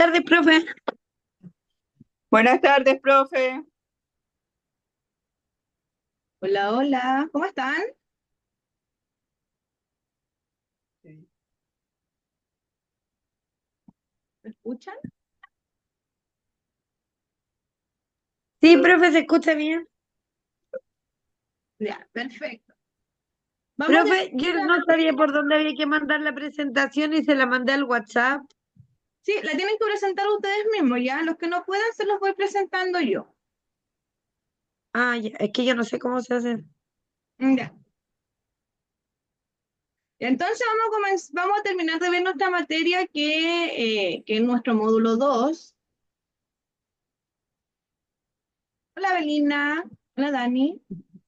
tardes, profe. Buenas tardes, profe. Hola, hola, ¿cómo están? Sí. ¿Me escuchan? Sí, profe, se escucha bien. Ya, perfecto. Vamos a Profe, yo no sabía por dónde había que mandar la presentación y se la mandé al WhatsApp. sí, la tienen que presentar ustedes mismos, ¿ya? Los que no puedan se los voy presentando yo. Ah, ya, es que yo no sé cómo se hace. Ya. Entonces vamos a terminar de ver nuestra materia que es nuestro módulo 2. Hola, Belina. Hola, Dani.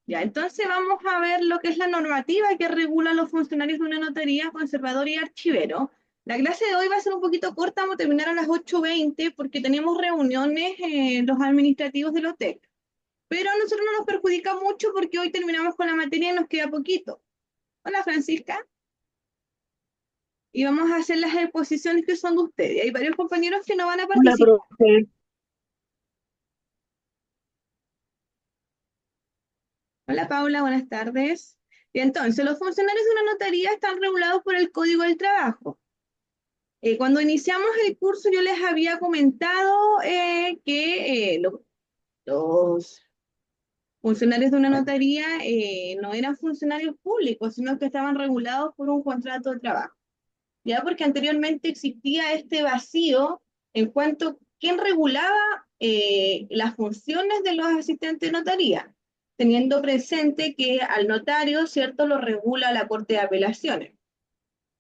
Ya, entonces vamos a ver lo que es la normativa que regula a los funcionarios de una notaría, conservador y archivero. La clase de hoy va a ser un poquito corta, vamos a terminar a las 8:20 porque tenemos reuniones los administrativos del hotel. Pero a nosotros no nos perjudica mucho porque hoy terminamos con la materia y nos queda poquito. Hola, Francisca. Y vamos a hacer las exposiciones que son de ustedes. Hay varios compañeros que no van a Hola, participar. profe. Hola Paula, buenas tardes. Y entonces, los funcionarios de una notaría están regulados por el Código del Trabajo. Cuando iniciamos el curso yo les había comentado que los funcionarios de una notaría no eran funcionarios públicos, sino que estaban regulados por un contrato de trabajo. Ya porque anteriormente existía este vacío en cuanto a quién regulaba las funciones de los asistentes de notaría, teniendo presente que al notario, ¿cierto?, lo regula la Corte de Apelaciones.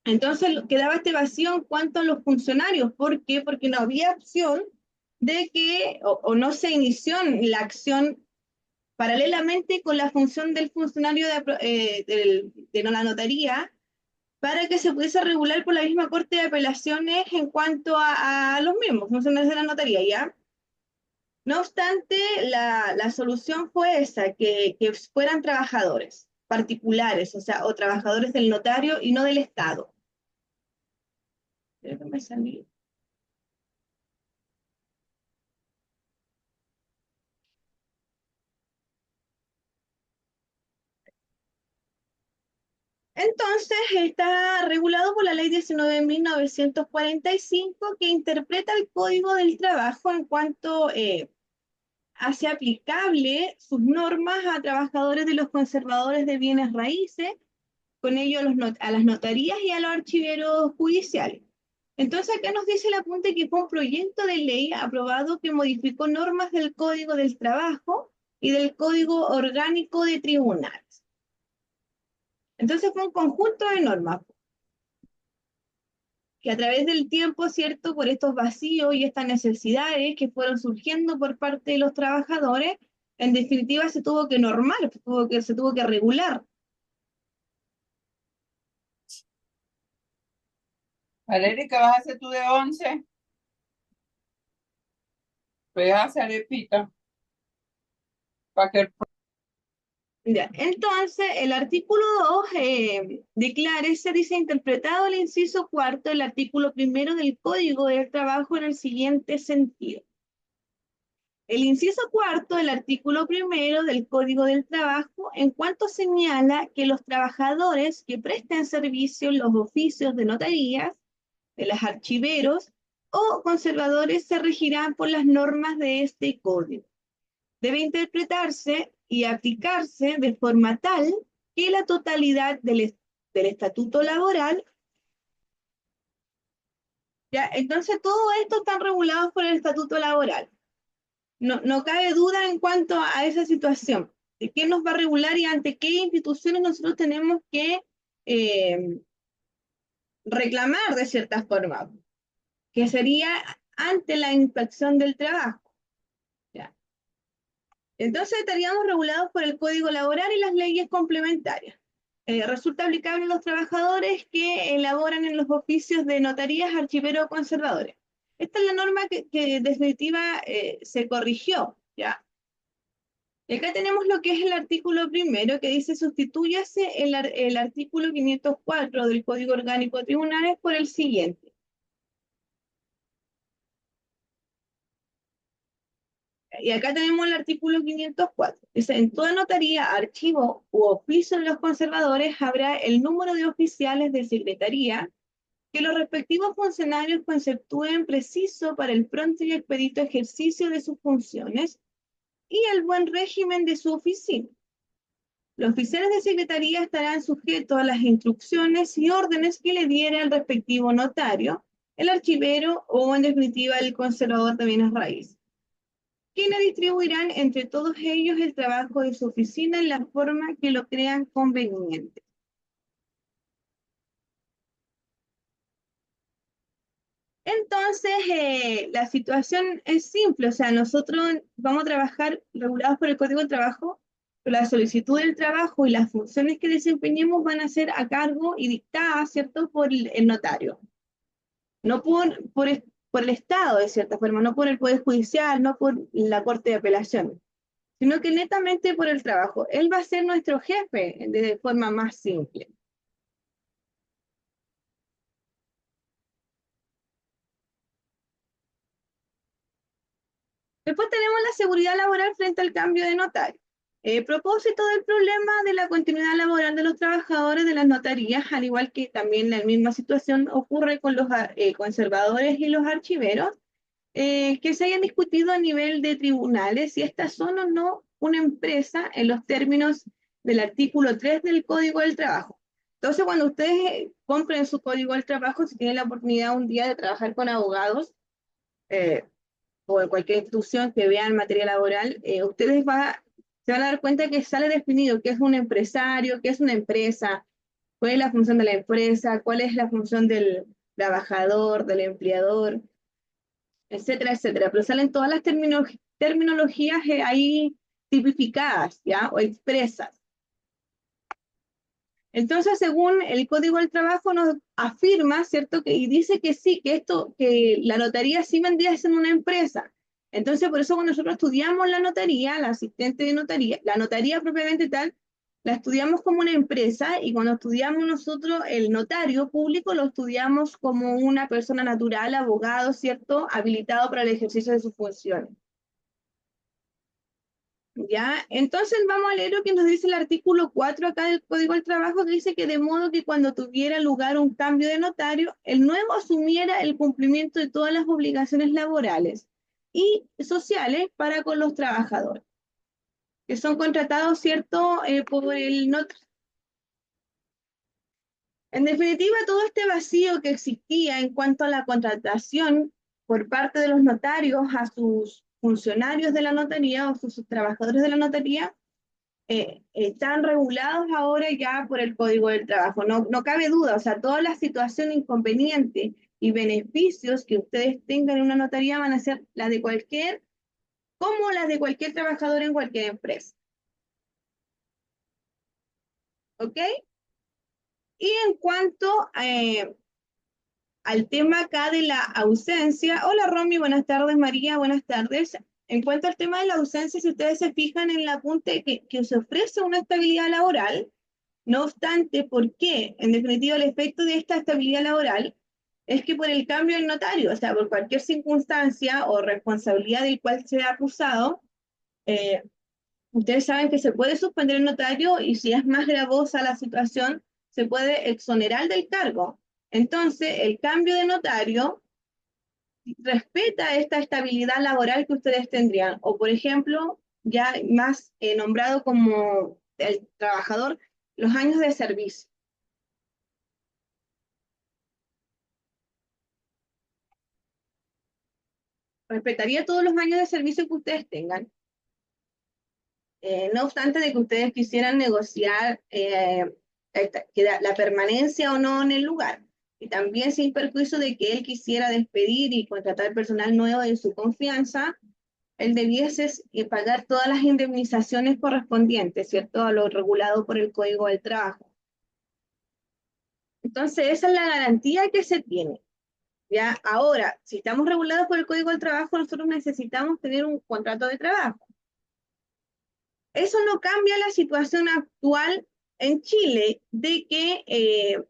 Entonces quedaba este vacío en cuanto a los funcionarios. ¿Por qué? Porque no había opción de que, o no se inició la acción paralelamente con la función del funcionario de la notaría para que se pudiese regular por la misma Corte de Apelaciones en cuanto a los mismos funcionarios de la notaría, ¿ya? No obstante, la solución fue esa, que fueran trabajadores particulares, o sea, o trabajadores del notario y no del Estado. Creo que me salí. Entonces, está regulado por la Ley 19.945 que interpreta el Código del Trabajo en cuanto hace aplicable sus normas a trabajadores de los conservadores de bienes raíces, con ello a las notarías y a los archiveros judiciales. Entonces, acá nos dice el apunte que fue un proyecto de ley aprobado que modificó normas del Código del Trabajo y del Código Orgánico de Tribunales. Entonces, fue un conjunto de normas que a través del tiempo, ¿cierto?, por estos vacíos y estas necesidades que fueron surgiendo por parte de los trabajadores, en definitiva se tuvo que normar, se tuvo que regular. Valeria, ¿qué vas a hacer tú de 11? Voy a hacer arepita para que Ya. Entonces, el artículo 2 declara, se dice, interpretado el inciso cuarto del artículo primero del Código del Trabajo en el siguiente sentido. El inciso cuarto del artículo primero del Código del Trabajo, en cuanto señala que los trabajadores que presten servicio en los oficios de notarías, de los archiveros o conservadores se regirán por las normas de este código. Debe interpretarse y aplicarse de forma tal que la totalidad del estatuto laboral, ya, entonces todo esto está regulado por el estatuto laboral. No cabe duda en cuanto a esa situación, de qué nos va a regular y ante qué instituciones nosotros tenemos que eh, reclamar de cierta forma, que sería ante la inspección del trabajo. ¿Ya? Entonces estaríamos regulados por el Código Laboral y las leyes complementarias. Resulta aplicable a los trabajadores que elaboran en los oficios de notarías, archiveros o conservadores. Esta es la norma que en definitiva se corrigió, ¿ya? Y acá tenemos lo que es el artículo primero, que dice sustituyase el artículo 504 del Código Orgánico de Tribunales por el siguiente. Y acá tenemos el artículo 504. Dice, en toda notaría, archivo u oficio de los conservadores habrá el número de oficiales de secretaría que los respectivos funcionarios conceptúen preciso para el pronto y expedito ejercicio de sus funciones y el buen régimen de su oficina. Los oficiales de secretaría estarán sujetos a las instrucciones y órdenes que le diera el respectivo notario, el archivero o, en definitiva, el conservador de bienes raíces, quienes distribuirán entre todos ellos el trabajo de su oficina en la forma que lo crean conveniente. Entonces, la situación es simple, o sea, nosotros vamos a trabajar regulados por el Código del Trabajo, pero la solicitud del trabajo y las funciones que desempeñemos van a ser a cargo y dictadas, ¿cierto?, por el notario. No por el Estado, de cierta forma, no por el Poder Judicial, no por la Corte de Apelaciones, sino que netamente por el trabajo. Él va a ser nuestro jefe de forma más simple. Después tenemos la seguridad laboral frente al cambio de notario. Propósito del problema de la continuidad laboral de los trabajadores de las notarías, al igual que también la misma situación ocurre con los conservadores y los archiveros, que se hayan discutido a nivel de tribunales si estas son o no una empresa en los términos del artículo 3 del Código del Trabajo. Entonces, cuando ustedes compren su Código del Trabajo, si tienen la oportunidad un día de trabajar con abogados, o en cualquier institución que vean materia laboral, ustedes se van a dar cuenta que sale definido qué es un empresario, qué es una empresa, cuál es la función de la empresa, cuál es la función del trabajador, del empleador, etcétera, etcétera. Pero salen todas las terminologías ahí tipificadas, ¿ya? O expresas. Entonces, según el Código del Trabajo nos afirma, ¿cierto? Y dice que sí, que la notaría sí vendría siendo una empresa. Entonces, por eso cuando nosotros estudiamos la notaría, la asistente de notaría, la notaría propiamente tal, la estudiamos como una empresa, y cuando estudiamos nosotros el notario público, lo estudiamos como una persona natural, abogado, ¿cierto? Habilitado para el ejercicio de sus funciones. ¿Ya? Entonces vamos a leer lo que nos dice el artículo 4 acá del Código del Trabajo, que dice que de modo que cuando tuviera lugar un cambio de notario, el nuevo asumiera el cumplimiento de todas las obligaciones laborales y sociales para con los trabajadores, que son contratados, ¿cierto?, por el notario. En definitiva, todo este vacío que existía en cuanto a la contratación por parte de los notarios a sus funcionarios de la notaría o sus trabajadores de la notaría, están regulados ahora ya por el Código del Trabajo. No cabe duda, o sea, todas las situaciones inconvenientes y beneficios que ustedes tengan en una notaría van a ser las de como las de cualquier trabajador en cualquier empresa. ¿Ok? Y en cuanto al tema acá de la ausencia, hola Romy, buenas tardes, María, buenas tardes. En cuanto al tema de la ausencia, si ustedes se fijan en el apunte que se ofrece una estabilidad laboral, no obstante, ¿por qué? En definitiva, el efecto de esta estabilidad laboral es que por el cambio del notario, o sea, por cualquier circunstancia o responsabilidad del cual sea acusado, eh, ustedes saben que se puede suspender el notario, y si es más gravosa la situación, se puede exonerar del cargo. Entonces, el cambio de notario respeta esta estabilidad laboral que ustedes tendrían. O, por ejemplo, ya más nombrado como el trabajador, los años de servicio. Respetaría todos los años de servicio que ustedes tengan. No obstante de que ustedes quisieran negociar la permanencia o no en el lugar. Y también sin perjuicio de que él quisiera despedir y contratar personal nuevo de su confianza, él debiese pagar todas las indemnizaciones correspondientes, ¿cierto?, a lo regulado por el Código del Trabajo. Entonces, esa es la garantía que se tiene. ¿Ya? Ahora, si estamos regulados por el Código del Trabajo, nosotros necesitamos tener un contrato de trabajo. Eso no cambia la situación actual en Chile de que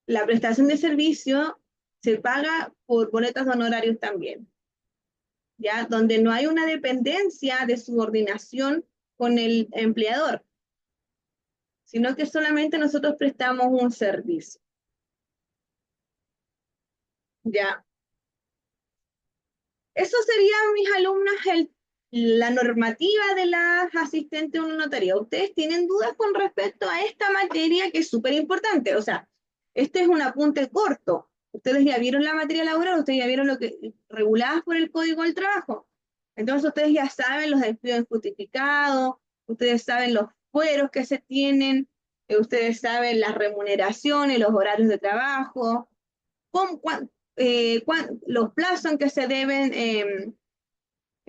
la prestación de servicio se paga por boletas de honorarios también. ¿ya? Donde no hay una dependencia de subordinación con el empleador, sino que solamente nosotros prestamos un servicio, ¿ya? Eso sería, mis alumnas, la normativa de las asistentes de una notaría. ¿Ustedes tienen dudas con respecto a esta materia que es súper importante? O sea, este es un apunte corto. Ustedes ya vieron la materia laboral, ustedes ya vieron lo que reguladas por el Código del Trabajo. Entonces ustedes ya saben los despidos injustificados, ustedes saben los fueros que se tienen, ustedes saben las remuneraciones, los horarios de trabajo, con, los plazos en que se deben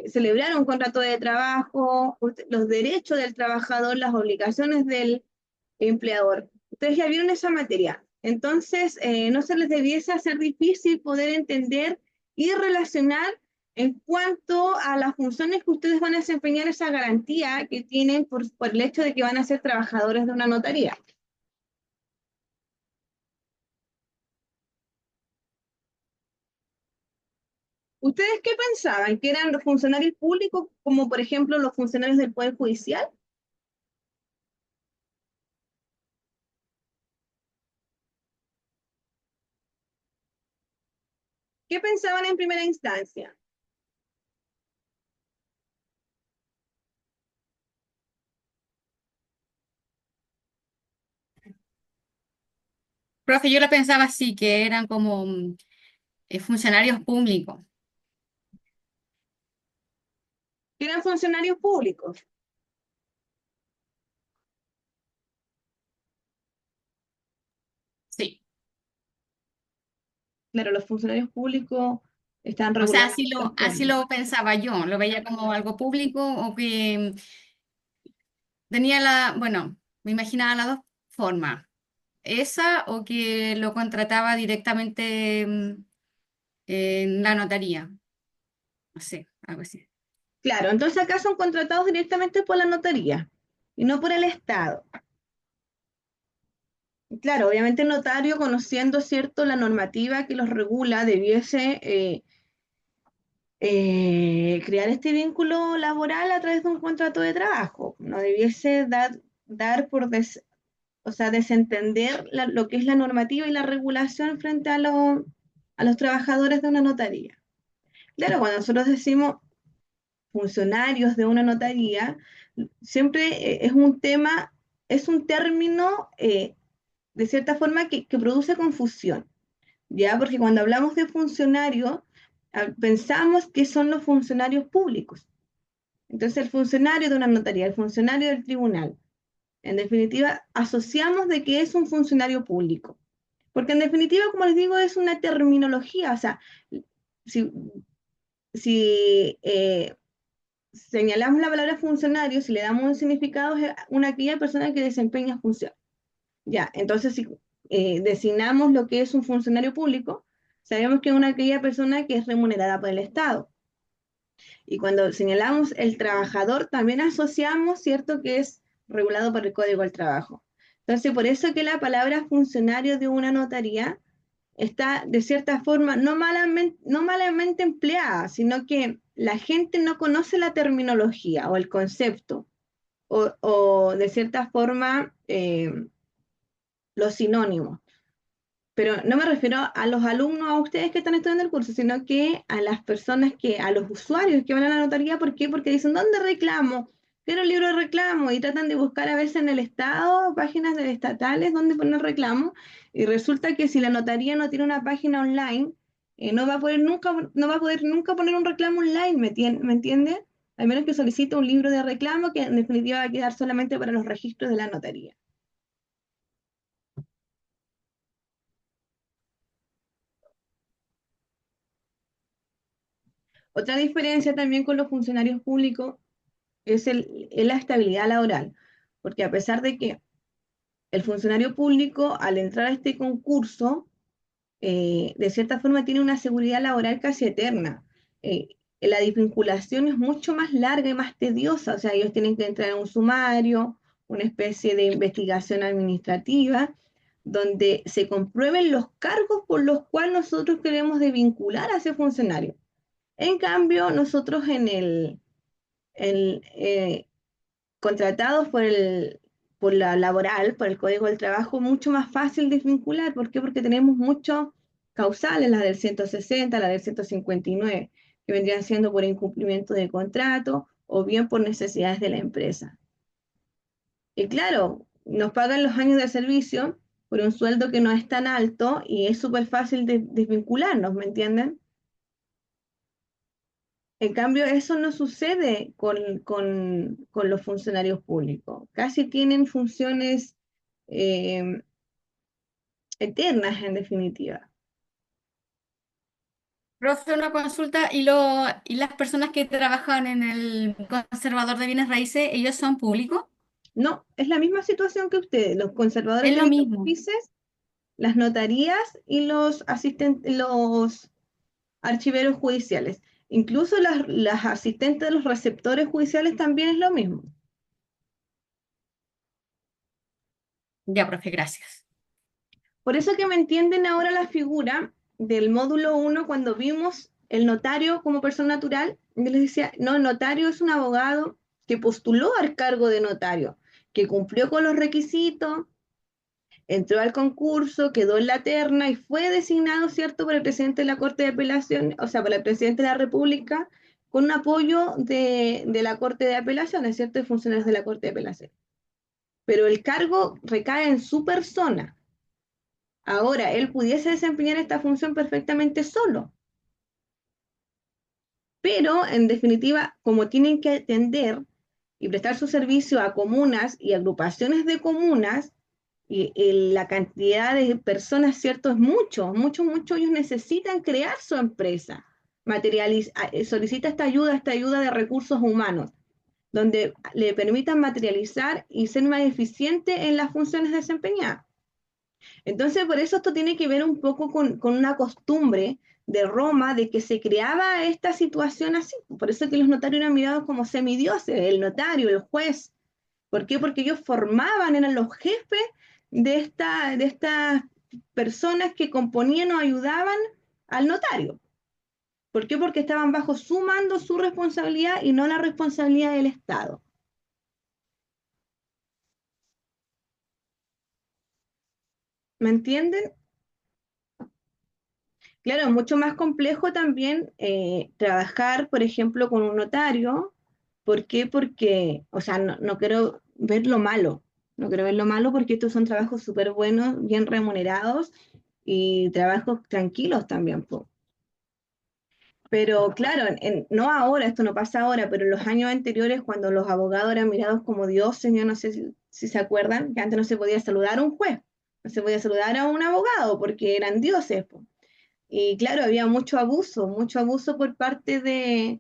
celebrar un contrato de trabajo, los derechos del trabajador, las obligaciones del empleador. Ustedes ya vieron esa materia. Entonces, no se les debiese hacer difícil poder entender y relacionar en cuanto a las funciones que ustedes van a desempeñar, esa garantía que tienen por el hecho de que van a ser trabajadores de una notaría. ¿Ustedes qué pensaban? ¿Que eran los funcionarios públicos, como por ejemplo los funcionarios del Poder Judicial? ¿Qué pensaban en primera instancia? Profe, yo lo pensaba así, que eran como funcionarios públicos. Que eran funcionarios públicos. Sí. Claro, los funcionarios públicos están O sea, regulados de esta así forma. lo pensaba yo, lo veía como algo público o que tenía la, bueno, me imaginaba las dos formas. Esa o que lo contrataba directamente en la notaría. No sé, algo así. Claro, entonces acá son contratados directamente por la notaría y no por el Estado. Claro, obviamente el notario, conociendo, ¿cierto?, la normativa que los regula, debiese crear este vínculo laboral a través de un contrato de trabajo. No debiese dar por o sea, desentender lo que es la normativa y la regulación frente a los trabajadores de una notaría. Claro, cuando nosotros decimos funcionarios de una notaría, siempre es un tema, es un término de cierta forma que produce confusión, ¿ya? Porque cuando hablamos de funcionario, pensamos que son los funcionarios públicos. Entonces, el funcionario de una notaría, el funcionario del tribunal, en definitiva, asociamos de que es un funcionario público. Porque en definitiva, como les digo, es una terminología. O sea, si, si señalamos la palabra funcionario, si le damos un significado, es una aquella persona que desempeña función. Ya, entonces si designamos lo que es un funcionario público, sabemos que es una aquella persona que es remunerada por el Estado. Y cuando señalamos el trabajador, también asociamos, ¿cierto?, que es regulado por el Código del Trabajo. Entonces, por eso que la palabra funcionario de una notaría está, de cierta forma, no malamente empleada, sino que la gente no conoce la terminología o el concepto, o de cierta forma, los sinónimos. Pero no me refiero a los alumnos, a ustedes que están estudiando el curso, sino que a las personas a los usuarios que van a la notaría. ¿Por qué? Porque dicen, ¿dónde reclamo? Quiero el libro de reclamo, y tratan de buscar a veces en el Estado, páginas de estatales donde poner reclamo, y resulta que si la notaría no tiene una página online, no va a poder nunca poner un reclamo online, ¿me entiende? Al menos que solicite un libro de reclamo que en definitiva va a quedar solamente para los registros de la notaría. Otra diferencia también con los funcionarios públicos es la estabilidad laboral, porque a pesar de que el funcionario público al entrar a este concurso, de cierta forma tiene una seguridad laboral casi eterna. La desvinculación es mucho más larga y más tediosa, o sea, ellos tienen que entrar en un sumario, una especie de investigación administrativa, donde se comprueben los cargos por los cuales nosotros queremos desvincular a ese funcionario. En cambio, nosotros contratados por la laboral, por el Código del Trabajo, mucho más fácil desvincular. ¿Por qué? Porque tenemos muchos causales, la del 160, la del 159, que vendrían siendo por incumplimiento de contrato o bien por necesidades de la empresa. Y claro, nos pagan los años de servicio por un sueldo que no es tan alto y es súper fácil de desvincularnos, ¿me entienden? En cambio, eso no sucede con los funcionarios públicos. Casi tienen funciones eh, eternas, en definitiva. Profe, una consulta, ¿y las personas que trabajan en el conservador de bienes raíces, ellos son públicos? No, es la misma situación que ustedes, los conservadores Es de lo bienes mismo. raíces, las notarías y los asistentes, los archiveros judiciales. Incluso las asistentes de los receptores judiciales también es lo mismo. Ya, profe, gracias. Por eso que me entienden ahora la figura del módulo 1 cuando vimos el notario como persona natural. Yo les decía, no, el notario es un abogado que postuló al cargo de notario, que cumplió con los requisitos, entró al concurso, quedó en la terna y fue designado, ¿cierto?, por el presidente de la Corte de Apelación, o sea, por el presidente de la República, con un apoyo de la Corte de Apelaciones, ¿cierto?, de funcionarios de la Corte de Apelación. Pero el cargo recae en su persona. Ahora, él pudiese desempeñar esta función perfectamente solo, pero en definitiva, como tienen que atender y prestar su servicio a comunas y agrupaciones de comunas, y la cantidad de personas, ¿cierto? Es mucho, mucho, mucho. Ellos necesitan crear su empresa, solicita esta ayuda de recursos humanos, donde le permitan materializar y ser más eficiente en las funciones desempeñadas. Entonces, por eso esto tiene que ver un poco con una costumbre de Roma de que se creaba esta situación así. Por eso es que los notarios eran mirados como semidioses, el notario, el juez. ¿Por qué? Porque ellos formaban, eran los jefes de estas personas que componían o ayudaban al notario. ¿Por qué? Porque estaban bajo su mando, su responsabilidad y no la responsabilidad del Estado. ¿Me entienden? Claro, es mucho más complejo también trabajar, por ejemplo, con un notario. ¿Por qué? Porque, o sea, no quiero ver lo malo, no quiero ver lo malo porque estos son trabajos súper buenos, bien remunerados y trabajos tranquilos también, po. Pero claro, no ahora, esto no pasa ahora, pero en los años anteriores, cuando los abogados eran mirados como dioses, yo no sé si se acuerdan, que antes no se podía saludar a un juez, no se podía saludar a un abogado porque eran dioses, po. Y claro, había mucho abuso por parte de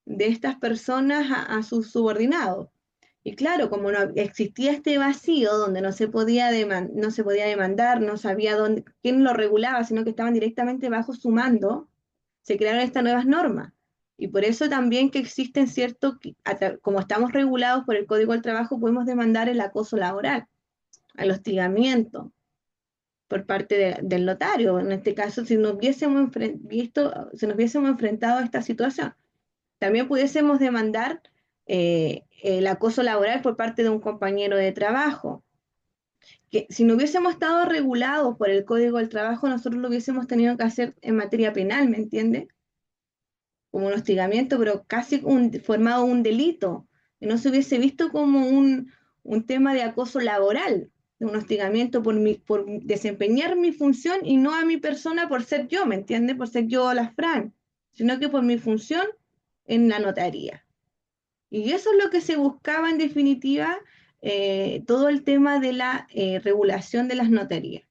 estas personas a sus subordinados. Y claro, como no existía este vacío donde no se podía demandar, no sabía quién lo regulaba, sino que estaban directamente bajo su mando, se crearon estas nuevas normas. Y por eso también que existen como estamos regulados por el Código del Trabajo, podemos demandar el acoso laboral, el hostigamiento por parte del notario. En este caso, si nos hubiésemos enfrentado a esta situación, también pudiésemos demandar el acoso laboral por parte de un compañero de trabajo. Que si no hubiésemos estado regulados por el Código del Trabajo, nosotros lo hubiésemos tenido que hacer en materia penal, ¿me entiende? Como un hostigamiento, pero casi formado un delito, que no se hubiese visto como un tema de acoso laboral, de un hostigamiento por desempeñar mi función y no a mi persona por ser yo, ¿me entiende? Por ser yo la Fran, sino que por mi función en la notaría. Y eso es lo que se buscaba en definitiva, todo el tema de la regulación de las notarías.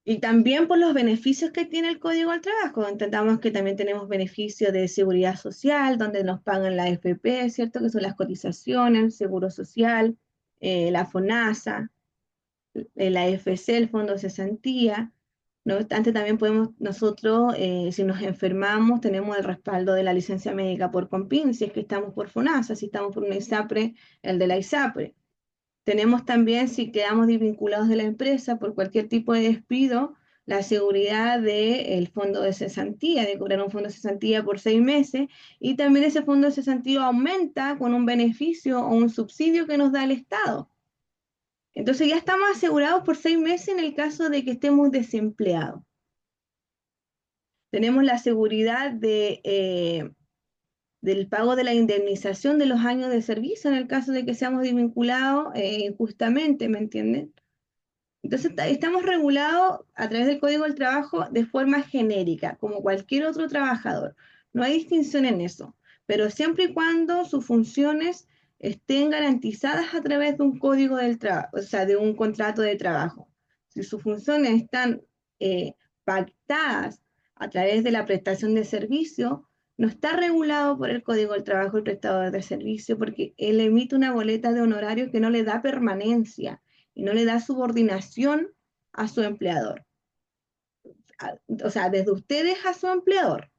Y también por los beneficios que tiene el Código del Trabajo. Entendamos que también tenemos beneficios de seguridad social, donde nos pagan la AFP, ¿cierto? Que son las cotizaciones, el seguro social, la FONASA, la AFC, el Fondo de Cesantía. No obstante, también podemos nosotros, si nos enfermamos, tenemos el respaldo de la licencia médica por COMPIN, si es que estamos por FONASA, si estamos por una ISAPRE, el de la ISAPRE. Tenemos también, si quedamos desvinculados de la empresa por cualquier tipo de despido, la seguridad del fondo de cesantía, de cobrar un fondo de cesantía por 6 meses, y también ese fondo de cesantía aumenta con un beneficio o un subsidio que nos da el Estado. Entonces ya estamos asegurados por 6 meses en el caso de que estemos desempleados. Tenemos la seguridad del pago de la indemnización de los años de servicio en el caso de que seamos desvinculados injustamente, ¿me entienden? Entonces estamos regulados a través del Código del Trabajo de forma genérica, como cualquier otro trabajador. No hay distinción en eso, pero siempre y cuando sus funciones estén garantizadas a través de un código del trabajo, o sea, de un contrato de trabajo. Si sus funciones están pactadas a través de la prestación de servicio, no está regulado por el Código del Trabajo el prestador de servicio porque él emite una boleta de honorario que no le da permanencia y no le da subordinación a su empleador. O sea, desde ustedes a su empleador,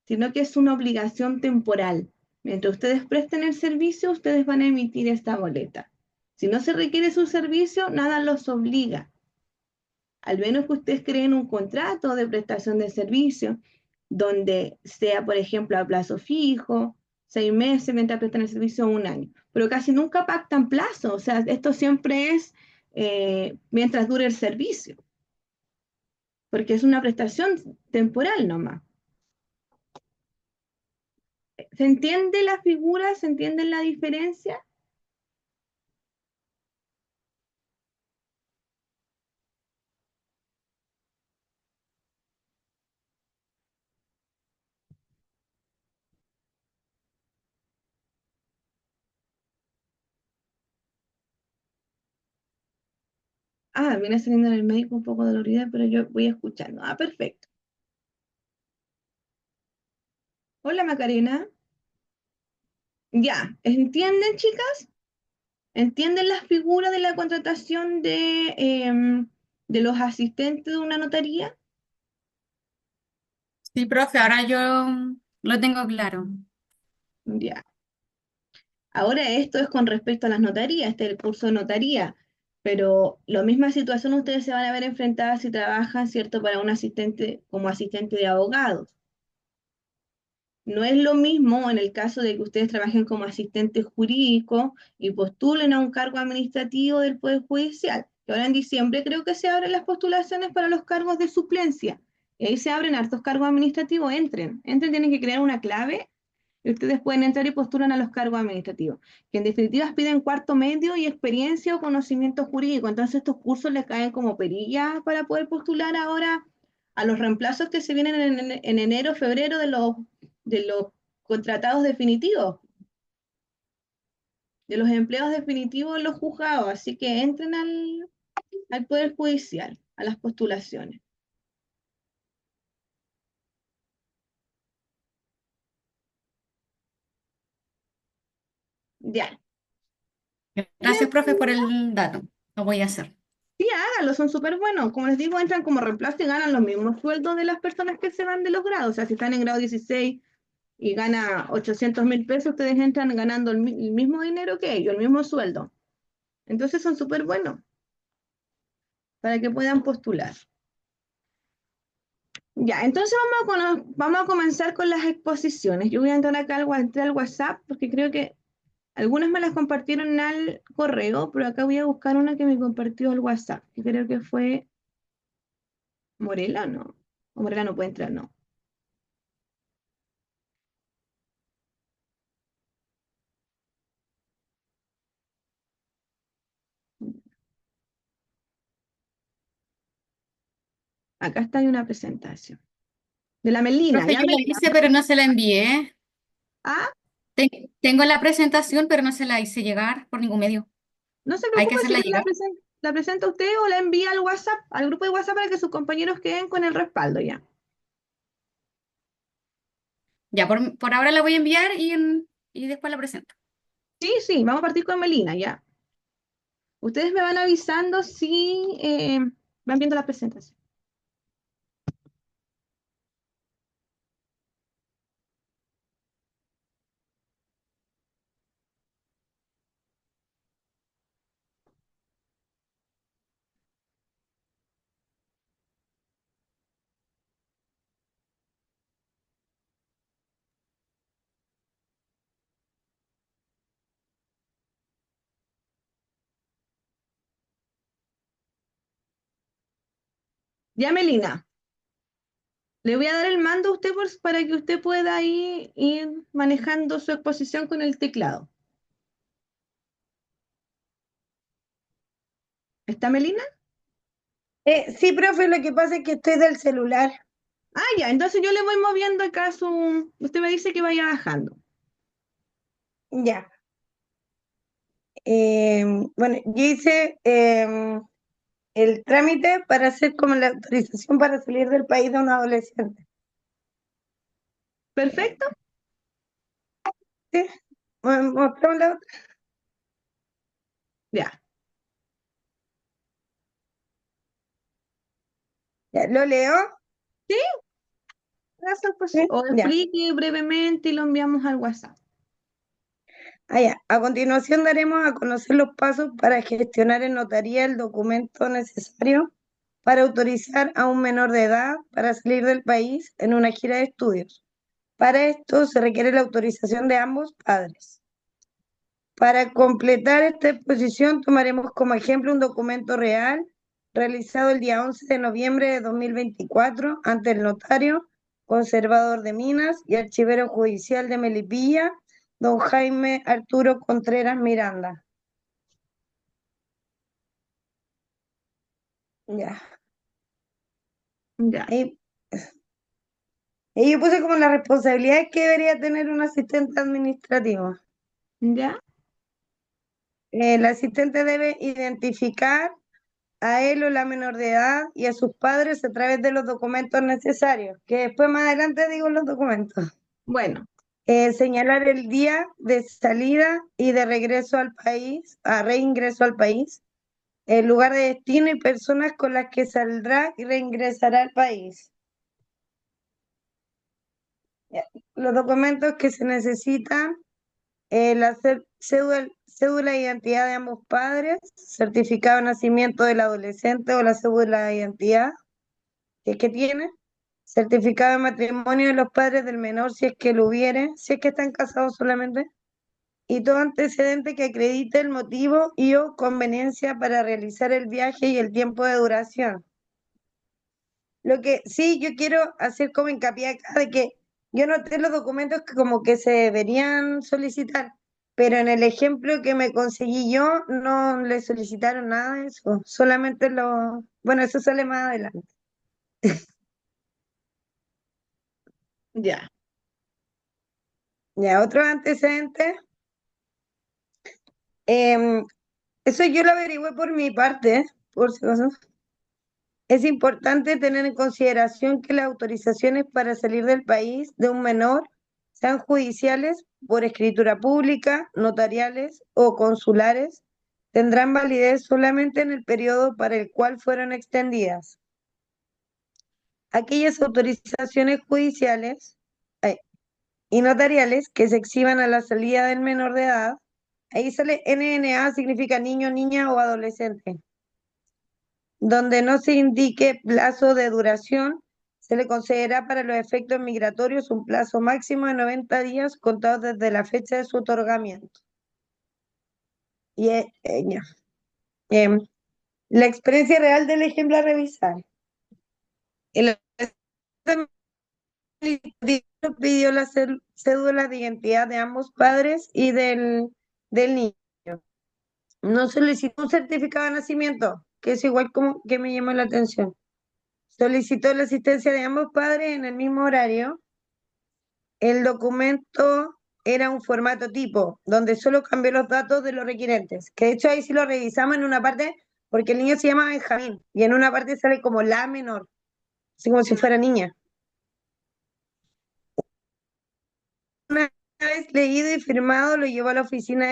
sino que es una obligación temporal. Mientras ustedes presten el servicio, ustedes van a emitir esta boleta. Si no se requiere su servicio, nada los obliga. Al menos que ustedes creen un contrato de prestación de servicio, donde sea, por ejemplo, a plazo fijo, 6 meses mientras prestan el servicio, un año. Pero casi nunca pactan plazo, o sea, esto siempre es mientras dure el servicio, porque es una prestación temporal nomás. ¿Se entiende la figura? ¿Se entiende la diferencia? Ah, viene saliendo el médico un poco dolorida, pero yo voy escuchando. Ah, perfecto. Hola, Macarena. Ya, ¿entienden, chicas? ¿Entienden las figuras de la contratación de los asistentes de una notaría? Sí, profe, ahora yo lo tengo claro. Ya. Ahora esto es con respecto a las notarías, este es el curso de notaría, pero la misma situación ustedes se van a ver enfrentadas si trabajan, ¿cierto?, para un asistente como asistente de abogados. No es lo mismo en el caso de que ustedes trabajen como asistentes jurídicos y postulen a un cargo administrativo del Poder Judicial. Que ahora en diciembre creo que se abren las postulaciones para los cargos de suplencia. Y ahí se abren hartos cargos administrativos, entren, tienen que crear una clave y ustedes pueden entrar y postulan a los cargos administrativos, que en definitiva piden cuarto medio y experiencia o conocimiento jurídico. Entonces estos cursos les caen como perillas para poder postular ahora a los reemplazos que se vienen en enero, febrero de los contratados definitivos, de los empleados definitivos en los juzgados. Así que entren al Poder Judicial, a las postulaciones. Ya. Gracias, profe, por el dato. Lo voy a hacer. Sí, háganlo, son súper buenos. Como les digo, entran como reemplazo y ganan los mismos sueldos de las personas que se van de los grados. O sea, si están en grado 16 y gana 800.000 pesos, ustedes entran ganando el mismo dinero que ellos, el mismo sueldo. Entonces son súper buenos para que puedan postular. Ya, entonces vamos a comenzar con las exposiciones. Yo voy a entrar acá entré al WhatsApp porque creo que algunas me las compartieron al correo, pero acá voy a buscar una que me compartió al WhatsApp, que creo que fue Morela, ¿no? O Morela no puede entrar, no. Acá está hay una presentación. De la Melina, Profe, ¿ya, yo la Melina? hice, pero no se la envié. Ah, Tengo la presentación, pero no se la hice llegar por ningún medio. no se Hay que preocupe si hacerla la llegar. la presenta usted o la envía al WhatsApp, al grupo de WhatsApp para que sus compañeros queden con el respaldo ya. Ya, por ahora la voy a enviar y después la presento. Sí, sí, vamos a partir con Melina, ya. Ustedes me van avisando si van viendo la presentación. Ya, Melina, le voy a dar el mando a usted para que usted pueda ahí ir manejando su exposición con el teclado. ¿Está Melina? Sí, profe, lo que pasa es que estoy del celular. Ah, ya, entonces yo le voy moviendo acá su... Usted me dice que vaya bajando. Ya. Bueno, yo hice el trámite para hacer como la autorización para salir del país de un adolescente. ¿Perfecto? ¿Sí? Mostramos la otra. Ya. Ya, ¿lo leo? Gracias, pues. ¿Sí? O Ya. explique brevemente y lo enviamos al WhatsApp. Ya. A continuación daremos a conocer los pasos para gestionar en notaría el documento necesario para autorizar a un menor de edad para salir del país en una gira de estudios. Para esto se requiere la autorización de ambos padres. Para completar esta exposición tomaremos como ejemplo un documento real realizado el día 11 de noviembre de 2024 ante el notario, conservador de Minas y archivero judicial de Melipilla, don Jaime Arturo Contreras Miranda. Ya. Ya. Ahí, y yo puse como las responsabilidades que debería tener un asistente administrativo. ¿Ya? El asistente debe identificar a él o la menor de edad y a sus padres a través de los documentos necesarios, que después más adelante digo los documentos. Bueno, Señalar el día de salida y de regreso al país, a reingreso al país, el lugar de destino y personas con las que saldrá y reingresará al país. Ya. Los documentos que se necesitan, la cédula de identidad de ambos padres, certificado de nacimiento del adolescente o la cédula de identidad, si es que tiene, certificado de matrimonio de los padres del menor, si es que lo hubiere, si es que están casados solamente, y todo antecedente que acredite el motivo y o conveniencia para realizar el viaje y el tiempo de duración. Lo que sí yo quiero hacer como hincapié acá de que yo noté los documentos que como que se deberían solicitar, pero en el ejemplo que me conseguí yo no le solicitaron nada de eso, solamente bueno, eso sale más adelante. ya. Ya, otro antecedente. Eso yo lo averigüé por mi parte, por si acaso. Es importante tener en consideración que las autorizaciones para salir del país de un menor sean judiciales, por escritura pública, notariales o consulares, tendrán validez solamente en el periodo para el cual fueron extendidas. Aquellas autorizaciones judiciales y notariales que se exhiban a la salida del menor de edad, ahí sale NNA, significa niño, niña o adolescente. Donde no se indique plazo de duración, se le concederá para los efectos migratorios un plazo máximo de 90 días contados desde la fecha de su otorgamiento. Y ya. Em, la experiencia real del ejemplo a revisar. El pidió la cédula de identidad de ambos padres y del niño. No solicitó un certificado de nacimiento, que es igual como que me llamó la atención. Solicitó la asistencia de ambos padres en el mismo horario. El documento era un formato tipo, donde solo cambió los datos de los requirentes, que de hecho ahí sí lo revisamos en una parte, porque el niño se llama Benjamín, y en una parte sale como la menor, así como si fuera niña. Una vez leído y firmado, lo llevó a la oficina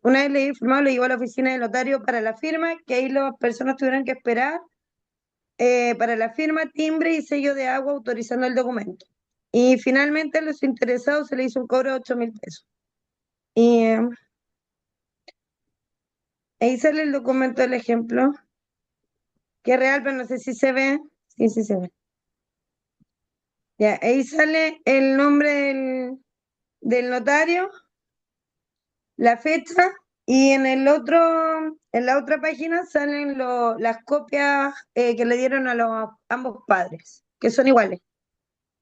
una vez leído y firmado, lo llevó a la oficina del notario para la firma, que ahí las personas tuvieron que esperar para la firma, timbre y sello de agua autorizando el documento. Y finalmente a los interesados se le hizo un cobro de 8.000 pesos. Y ahí sale el documento del ejemplo, que es real, pero no sé si se ve. Sí, sí se ve. Ya, ahí sale el nombre del notario, la fecha, y en En la otra página salen las copias que le dieron a los ambos padres, que son iguales.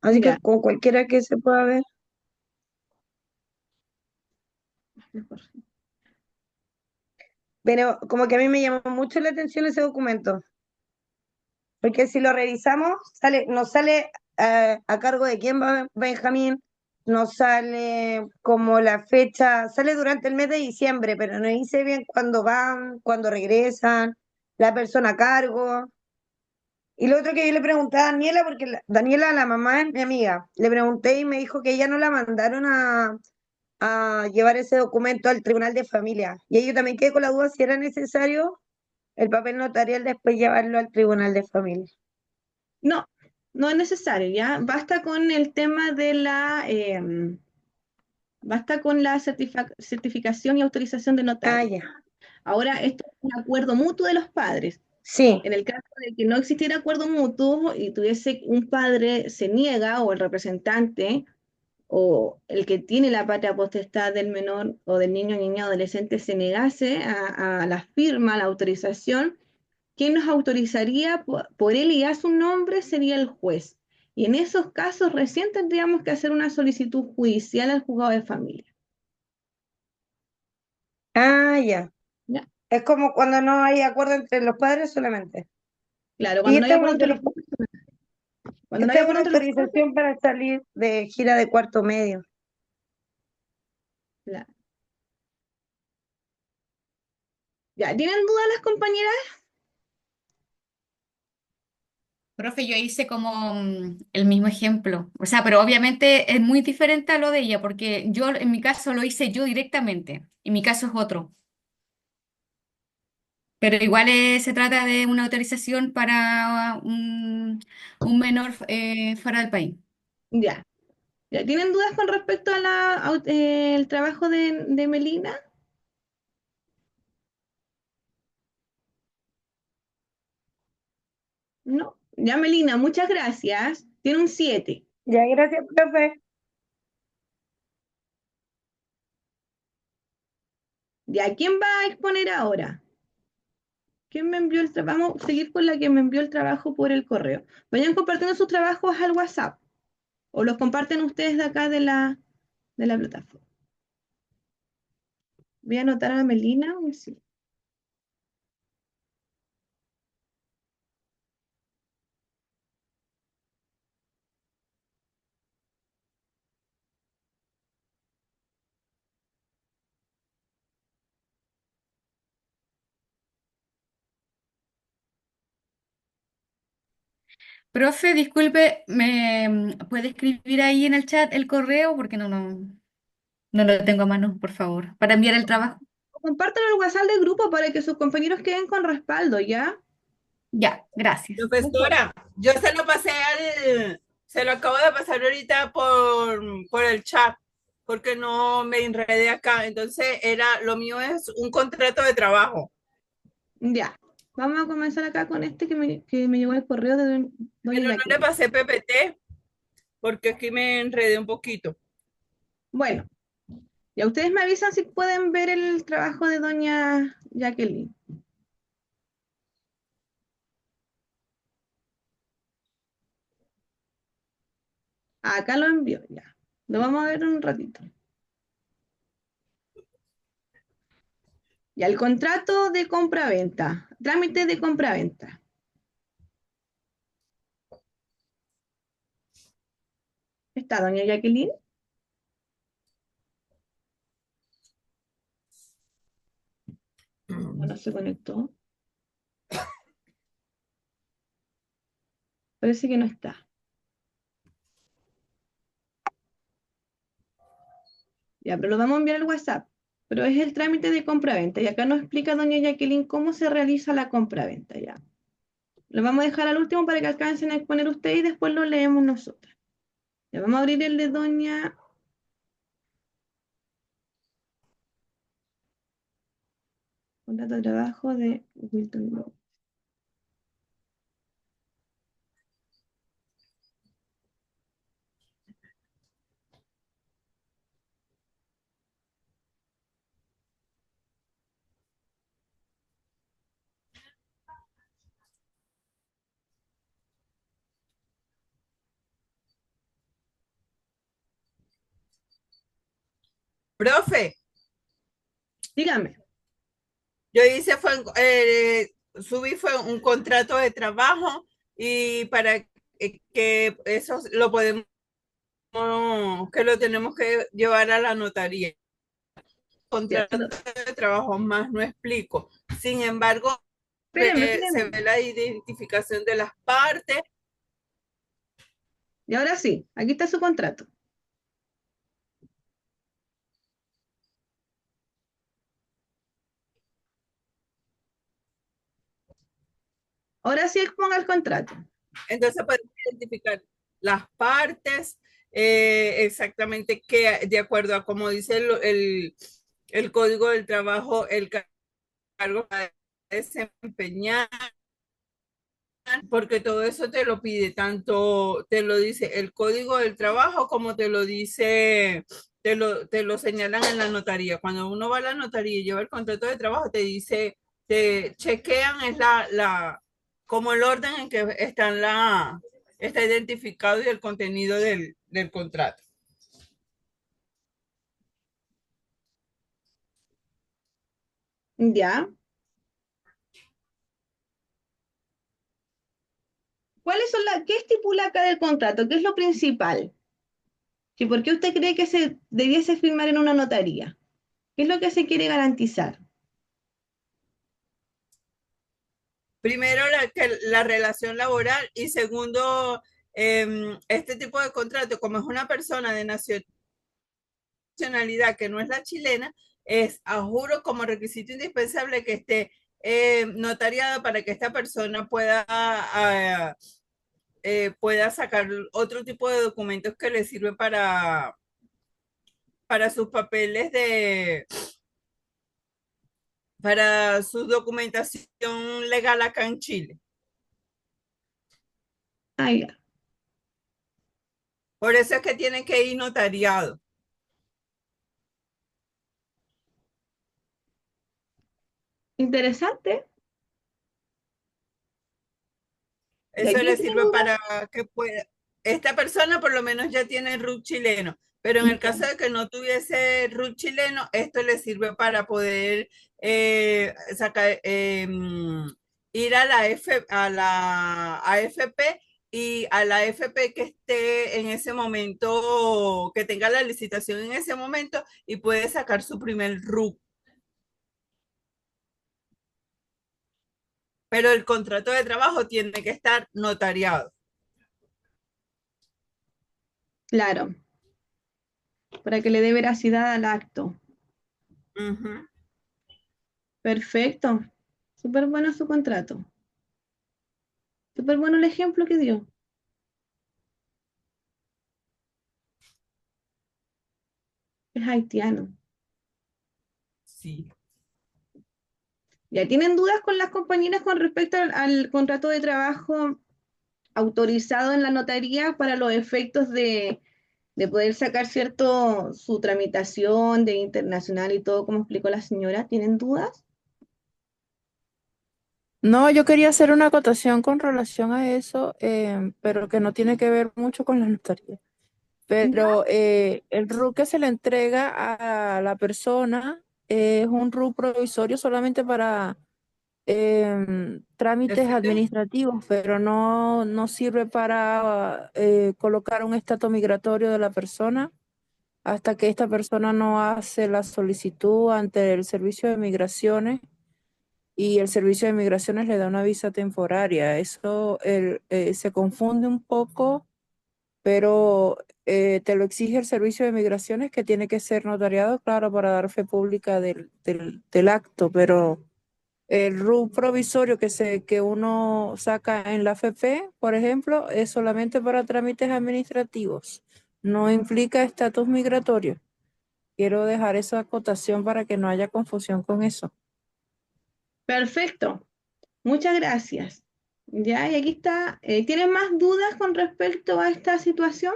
Así que Ya, con cualquiera que se pueda ver. mejor. Pero como que a mí me llamó mucho la atención ese documento, porque si lo revisamos, nos sale a cargo de quién va Benjamín, nos sale como la fecha, sale durante el mes de diciembre, pero no dice bien cuándo van, cuándo regresan, la persona a cargo. Y lo otro que yo le pregunté a Daniela, porque Daniela, la mamá es mi amiga, le pregunté y me dijo que ella no la mandaron a llevar ese documento al Tribunal de Familia. Y ahí yo también quedé con la duda si era necesario el papel notarial después llevarlo al Tribunal de Familia. No, no es necesario, ¿ya? Basta con la certificación y autorización de Ah, notario. ya. Ahora, esto es un acuerdo mutuo de los padres. Sí. En el caso de que no existiera acuerdo mutuo y tuviese un padre se niega o el representante o el que tiene la patria potestad del menor o del niño, niña, adolescente se negase a la firma, a la autorización, quien nos autorizaría por él y a su nombre sería el juez. Y en esos casos recién tendríamos que hacer una solicitud judicial al juzgado de familia. Ah, ya. ¿Ya? Es como cuando no hay acuerdo entre los padres solamente. Claro, Y cuando no hay acuerdo entre los padres, cuando no hay esta es acuerdo una entre los padres, autorización para salir de gira de cuarto medio. la- ¿ya tienen dudas las compañeras? Profe, yo hice como el mismo ejemplo. O sea, pero obviamente es muy diferente a lo de ella, porque yo en mi caso lo hice yo directamente, y mi caso es otro. Pero igual se trata de una autorización para un menor fuera del país. Ya. ¿Ya tienen dudas con respecto a el trabajo de Melina? No. Ya, Melina, muchas gracias. Tiene un 7. Ya, gracias, profe. ¿Ya quién va a exponer ahora? ¿Quién me envió el trabajo? Vamos a seguir con la que me envió el trabajo por el correo. Vayan compartiendo sus trabajos al WhatsApp o los comparten ustedes de acá de la plataforma. Voy a anotar a Melina. Sí. Profe, disculpe, ¿me puede escribir ahí en el chat el correo? Porque no lo tengo a mano, por favor, para enviar el trabajo. Compartan el WhatsApp del grupo para que sus compañeros queden con respaldo, ¿ya? Ya, gracias. Mejor. Profesora, yo se lo acabo de pasar ahorita por el chat, porque no me enredé acá. Entonces, lo mío es un contrato de trabajo. Ya. Vamos a comenzar acá con este que me llegó el correo de doña Pero no le Jacqueline. pasé PPT, porque aquí me enredé un poquito. Bueno, ya ustedes me avisan si pueden ver el trabajo de doña Jacqueline. Acá lo envió, ya. Lo vamos a ver un ratito. Ya, el contrato de compra-venta, trámite de compra-venta. ¿Está doña Jacqueline? No se conectó. Parece que no está. Ya, pero lo vamos a enviar al WhatsApp. Pero es el trámite de compra-venta. Y acá nos explica doña Jacqueline cómo se realiza la compra-venta, ya. Lo vamos a dejar al último para que alcancen a exponer ustedes y después lo leemos nosotros. Ya vamos a abrir el de doña. Contrato de trabajo de Wilton López. Profe, Dígame. yo subí fue un contrato de trabajo y para que eso lo podemos, que lo tenemos que llevar a la notaría. Ya, Contrato de trabajo más no explico. Sin embargo, espérame, se espérame. ve la identificación de las partes. Y ahora sí, aquí está su contrato. Ahora sí exponga el contrato. Entonces podemos identificar las partes, exactamente que de acuerdo a como dice el código del trabajo, el cargo a desempeñar, porque todo eso te lo pide, tanto te lo dice el código del trabajo como te lo dice, te lo señalan en la notaría. Cuando uno va a la notaría y lleva el contrato de trabajo, te dice, te chequean es como el orden en que está identificado y el contenido del contrato. Ya. ¿Qué estipula acá del contrato? ¿Qué es lo principal? ¿Y por qué usted cree que se debiese firmar en una notaría? ¿Qué es lo que se quiere garantizar? Primero, la relación laboral y segundo, este tipo de contrato, como es una persona de nacionalidad que no es la chilena, es a juro como requisito indispensable que esté notariado para que esta persona pueda sacar otro tipo de documentos que le sirve para sus papeles para su documentación legal acá en Chile. Ah, ya. Por eso es que tiene que ir notariado. Interesante. ¿Y Eso aquí le tiene sirve dudas? para que pueda. Esta persona por lo menos ya tiene RUT chileno, pero en el Ya. caso de que no tuviese RUT chileno, esto le sirve para poder sacar, ir a la AFP y a la AFP que esté en ese momento, que tenga la licitación en ese momento y puede sacar su primer RUT. Pero el contrato de trabajo tiene que estar notariado. Claro, para que le dé veracidad al acto. Ujú. Perfecto. Súper bueno su contrato. Súper bueno el ejemplo que dio. Es haitiano. Sí. ¿Ya tienen dudas con las compañeras con respecto al contrato de trabajo autorizado en la notaría para los efectos de poder sacar cierto su tramitación de internacional y todo, como explicó la señora? ¿Tienen dudas? No, yo quería hacer una acotación con relación a eso, pero que no tiene que ver mucho con la notaría. ¿Ya? Pero el RUC que se le entrega a la persona es un RUC provisorio solamente para trámites Efecto. administrativos, pero no sirve para colocar un estatus migratorio de la persona hasta que esta persona no hace la solicitud ante el Servicio de Migraciones y el Servicio de Migraciones le da una visa temporaria. Eso se confunde un poco, pero te lo exige el Servicio de Migraciones, que tiene que ser notariado, claro, para dar fe pública del acto, pero el RU provisorio que uno saca en la FP, por ejemplo, es solamente para trámites administrativos, no implica estatus migratorio. Quiero dejar esa acotación para que no haya confusión con eso. Perfecto. Muchas gracias. Ya, y aquí está. ¿Tienen más dudas con respecto a esta situación?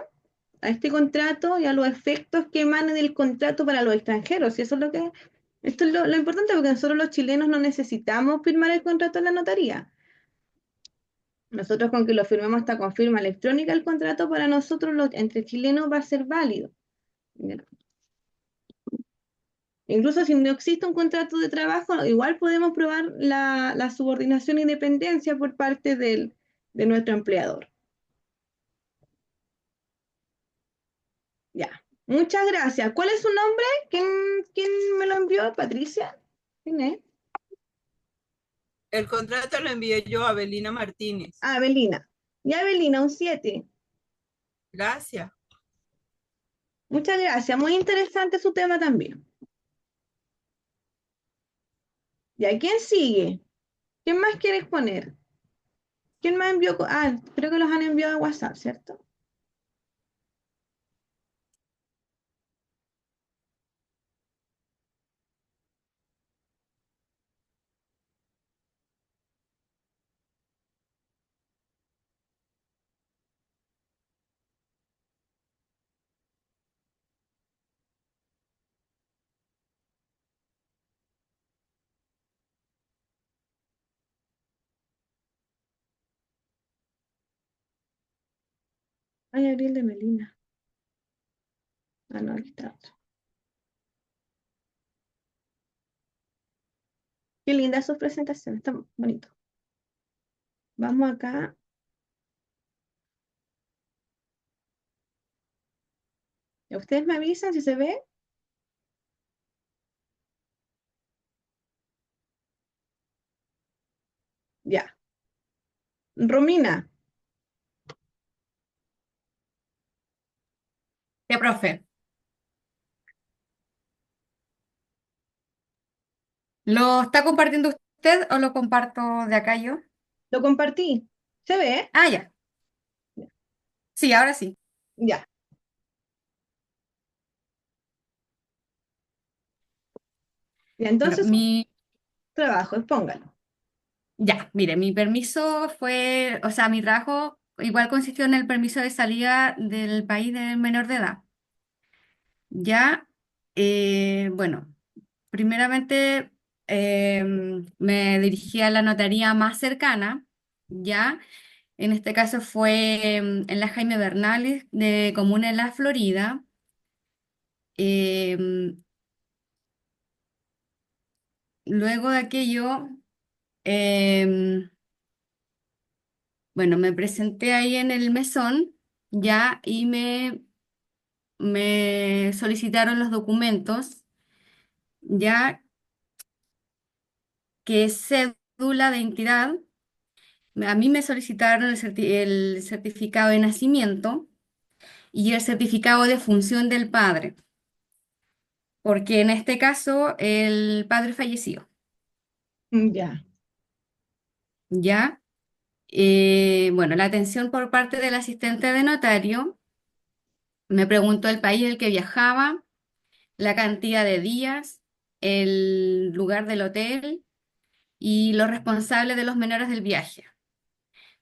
A este contrato y a los efectos que emanen del contrato para los extranjeros. Y eso es esto es lo importante, porque nosotros los chilenos no necesitamos firmar el contrato en la notaría. Nosotros con que lo firmemos esta con firma electrónica, el contrato para nosotros entre chilenos va a ser válido. Incluso si no existe un contrato de trabajo, igual podemos probar la subordinación e independencia por parte de nuestro empleador. Ya. Muchas gracias. ¿Cuál es su nombre? ¿Quién me lo envió? ¿Patricia? ¿Quién es? El contrato lo envié yo a Belina Martínez. Ah, Belina. Ya, Belina, un 7. Gracias. Muchas gracias. Muy interesante su tema también. ¿Ya quién sigue? ¿Quién más quiere exponer? ¿Quién más envió? Ah, creo que los han enviado a WhatsApp, ¿cierto? Ay, Abril de Melina. Ah, no, aquí está otro. Qué linda sus presentaciones, está bonito. Vamos acá. ¿Ustedes me avisan si se ve? Ya. Romina, Ya, profe. ¿Lo está compartiendo usted o lo comparto de acá yo? lo compartí. ¿Se ve? Ah, ya. Sí, ahora sí. Ya. Ya, Bueno, entonces, trabajo, expóngalo. ya, mire, mi permiso fue, o sea, mi trabajo igual consistió en el permiso de salida del país de menor de edad. Ya, bueno, primeramente me dirigí a la notaría más cercana, ya, en este caso fue en la Jaime Bernales de Comuna en la Florida. Em, Luego de aquello, em, bueno, me presenté ahí en el mesón, ya, y me solicitaron los documentos, ya que es cédula de identidad. A mí me solicitaron el certificado de nacimiento y el certificado de función del padre, porque en este caso el padre falleció, Ya. ¿ya? Bueno, la atención por parte del asistente de notario me preguntó el país al que viajaba, la cantidad de días, el lugar del hotel y los responsables de los menores del viaje.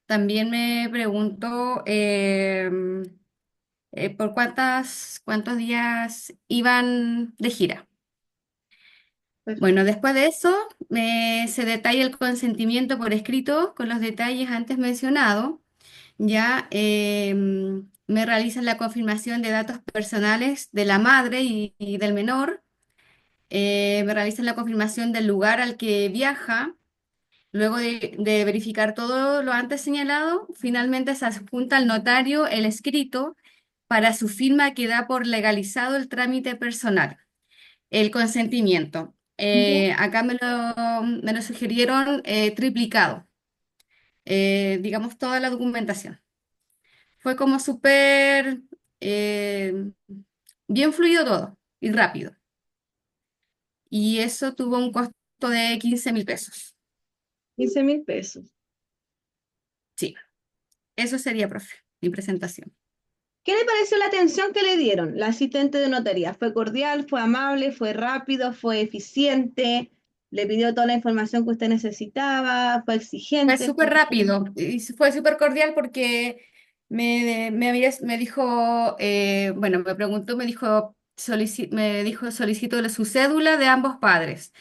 También me preguntó por cuántos días iban de gira. Perfecto. Bueno, después de eso se detalla el consentimiento por escrito con los detalles antes mencionados. Ya me realizan la confirmación de datos personales de la madre y del menor. Me realizan la confirmación del lugar al que viaja. Luego de verificar todo lo antes señalado, finalmente se adjunta al notario el escrito para su firma que da por legalizado el trámite personal, el consentimiento. Ya. Acá me lo sugirieron triplicado, digamos toda la documentación. Fue como súper eh, bien fluido todo y rápido. Y eso tuvo un costo de 15.000 pesos. 15.000 pesos. Sí, eso sería, profe, mi presentación. ¿Qué le pareció la atención que le dieron la asistente de notaría? ¿Fue cordial, fue amable, fue rápido, fue eficiente? ¿Le pidió toda la información que usted necesitaba? ¿Fue Fue exigente? súper rápido y fue súper cordial porque me dijo, bueno, me preguntó, me dijo, solicito su cédula de ambos padres.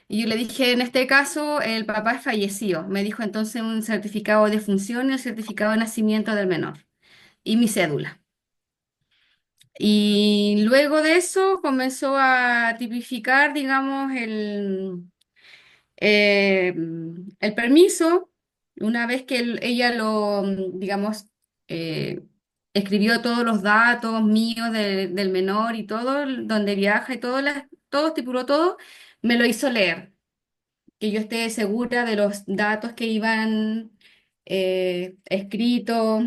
Y yo le dije, en este caso, el papá es fallecido. Me dijo entonces un certificado de función y el certificado de nacimiento del menor y mi cédula. Y luego de eso comenzó a tipificar, digamos, eh, el permiso. Una vez que ella lo, digamos, eh, escribió todos los datos míos del menor y todo, donde viaja y todo, estipuló todo, me lo hizo leer, que yo esté segura de los datos que iban escritos,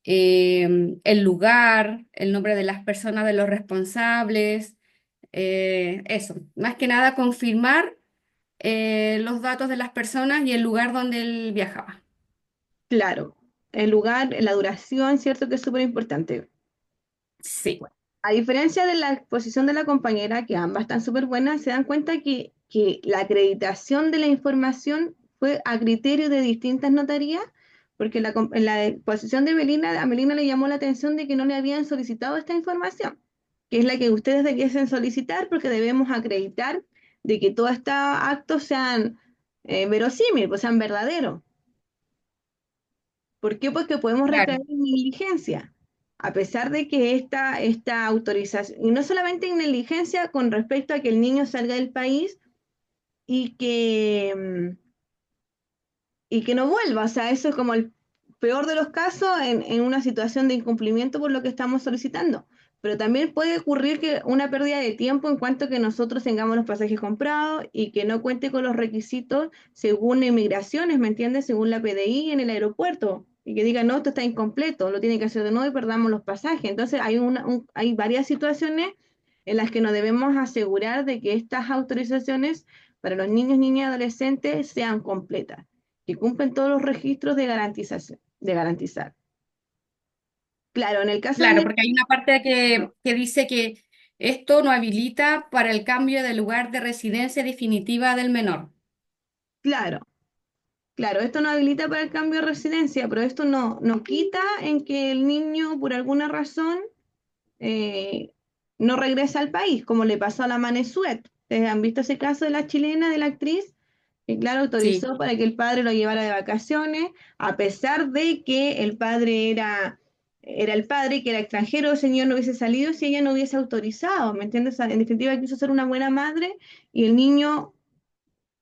el lugar, el nombre de las personas, de los responsables, eso. Más que nada confirmar los datos de las personas y el lugar donde él viajaba. Claro, el lugar, la duración, ¿cierto? Que es súper importante. Sí, A diferencia de la exposición de la compañera, que ambas están súper buenas, se dan cuenta que la acreditación de la información fue a criterio de distintas notarías, porque en la exposición de Melina, a Melina le llamó la atención de que no le habían solicitado esta información, que es la que ustedes debiesen solicitar, porque debemos acreditar de que todos estos actos sean verosímiles, pues sean verdaderos. ¿Por qué? Porque podemos claro, recaer en negligencia, a pesar de que esta autorización, y no solamente en negligencia con respecto a que el niño salga del país y que no vuelva, o sea, eso es como el peor de los casos en una situación de incumplimiento por lo que estamos solicitando. Pero también puede ocurrir que una pérdida de tiempo en cuanto que nosotros tengamos los pasajes comprados y que no cuente con los requisitos según inmigraciones, ¿me entiendes? Según la PDI en el aeropuerto. Y que diga, no, esto está incompleto, lo tiene que hacer de nuevo y perdamos los pasajes. Entonces hay varias situaciones en las que nos debemos asegurar de que estas autorizaciones para los niños, niñas y adolescentes sean completas, que cumplen todos los registros de garantización, de garantizar. Claro, en el caso claro, de, porque hay una parte que dice que esto no habilita para el cambio de lugar de residencia definitiva del menor. claro, claro, esto no habilita para el cambio de residencia, pero esto no quita en que el niño, por alguna razón, eh, no regresa al país, como le pasó a la Manesuet. ¿Ustedes han visto ese caso de la chilena, de la actriz? Que claro, Sí, autorizó para que el padre lo llevara de vacaciones, a pesar de que el padre era el padre, que era extranjero, el señor no hubiese salido si ella no hubiese autorizado, ¿me entiendes? En definitiva, quiso ser una buena madre y el niño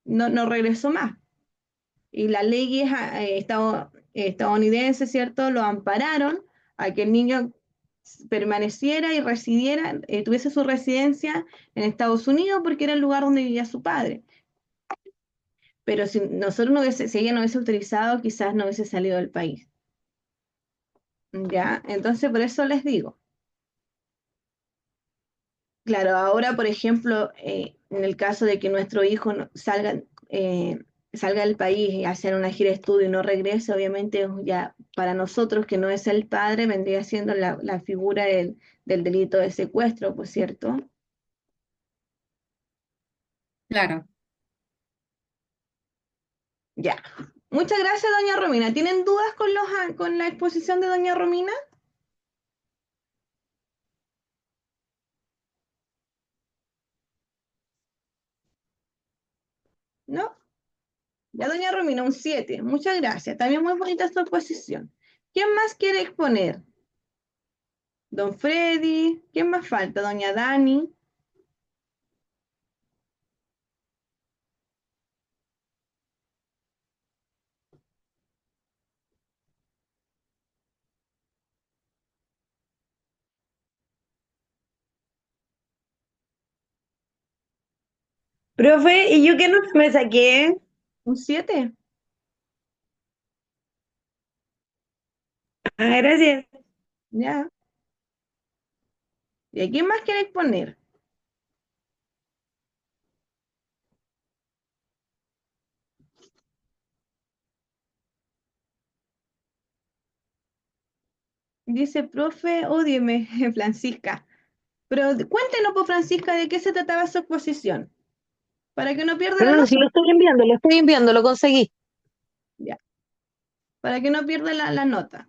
no regresó más. Y las leyes estadounidenses, ¿cierto?, lo ampararon a que el niño permaneciera y residiera, tuviese su residencia en Estados Unidos porque era el lugar donde vivía su padre. Pero si nosotros no hubiese, si ella no hubiese autorizado, quizás no hubiese salido del país. ¿Ya? Entonces, por eso les digo. Claro, ahora, por ejemplo, en el caso de que nuestro hijo salga del país y hacer una gira de estudio y no regrese, obviamente ya para nosotros que no es el padre, vendría siendo la figura del delito de secuestro, por cierto. claro. Ya. Muchas gracias, doña Romina. ¿Tienen dudas con la exposición de doña Romina? ¿No? Ya, doña Romina, un 7. Muchas gracias. También muy bonita su exposición. ¿Quién más quiere exponer? Don Freddy. ¿Quién más falta? Doña Dani. Profe, ¿y yo qué nota me saqué? ¿Un 7? Ah, gracias. Ya. ¿Y a quién más quiere exponer? Dice, profe, ódieme, Francisca. Pero cuéntenos, pues, Francisca, de qué se trataba su exposición, para que no pierda la No, no, nota. sí lo estoy enviando, lo conseguí. Ya, para que no pierda la nota.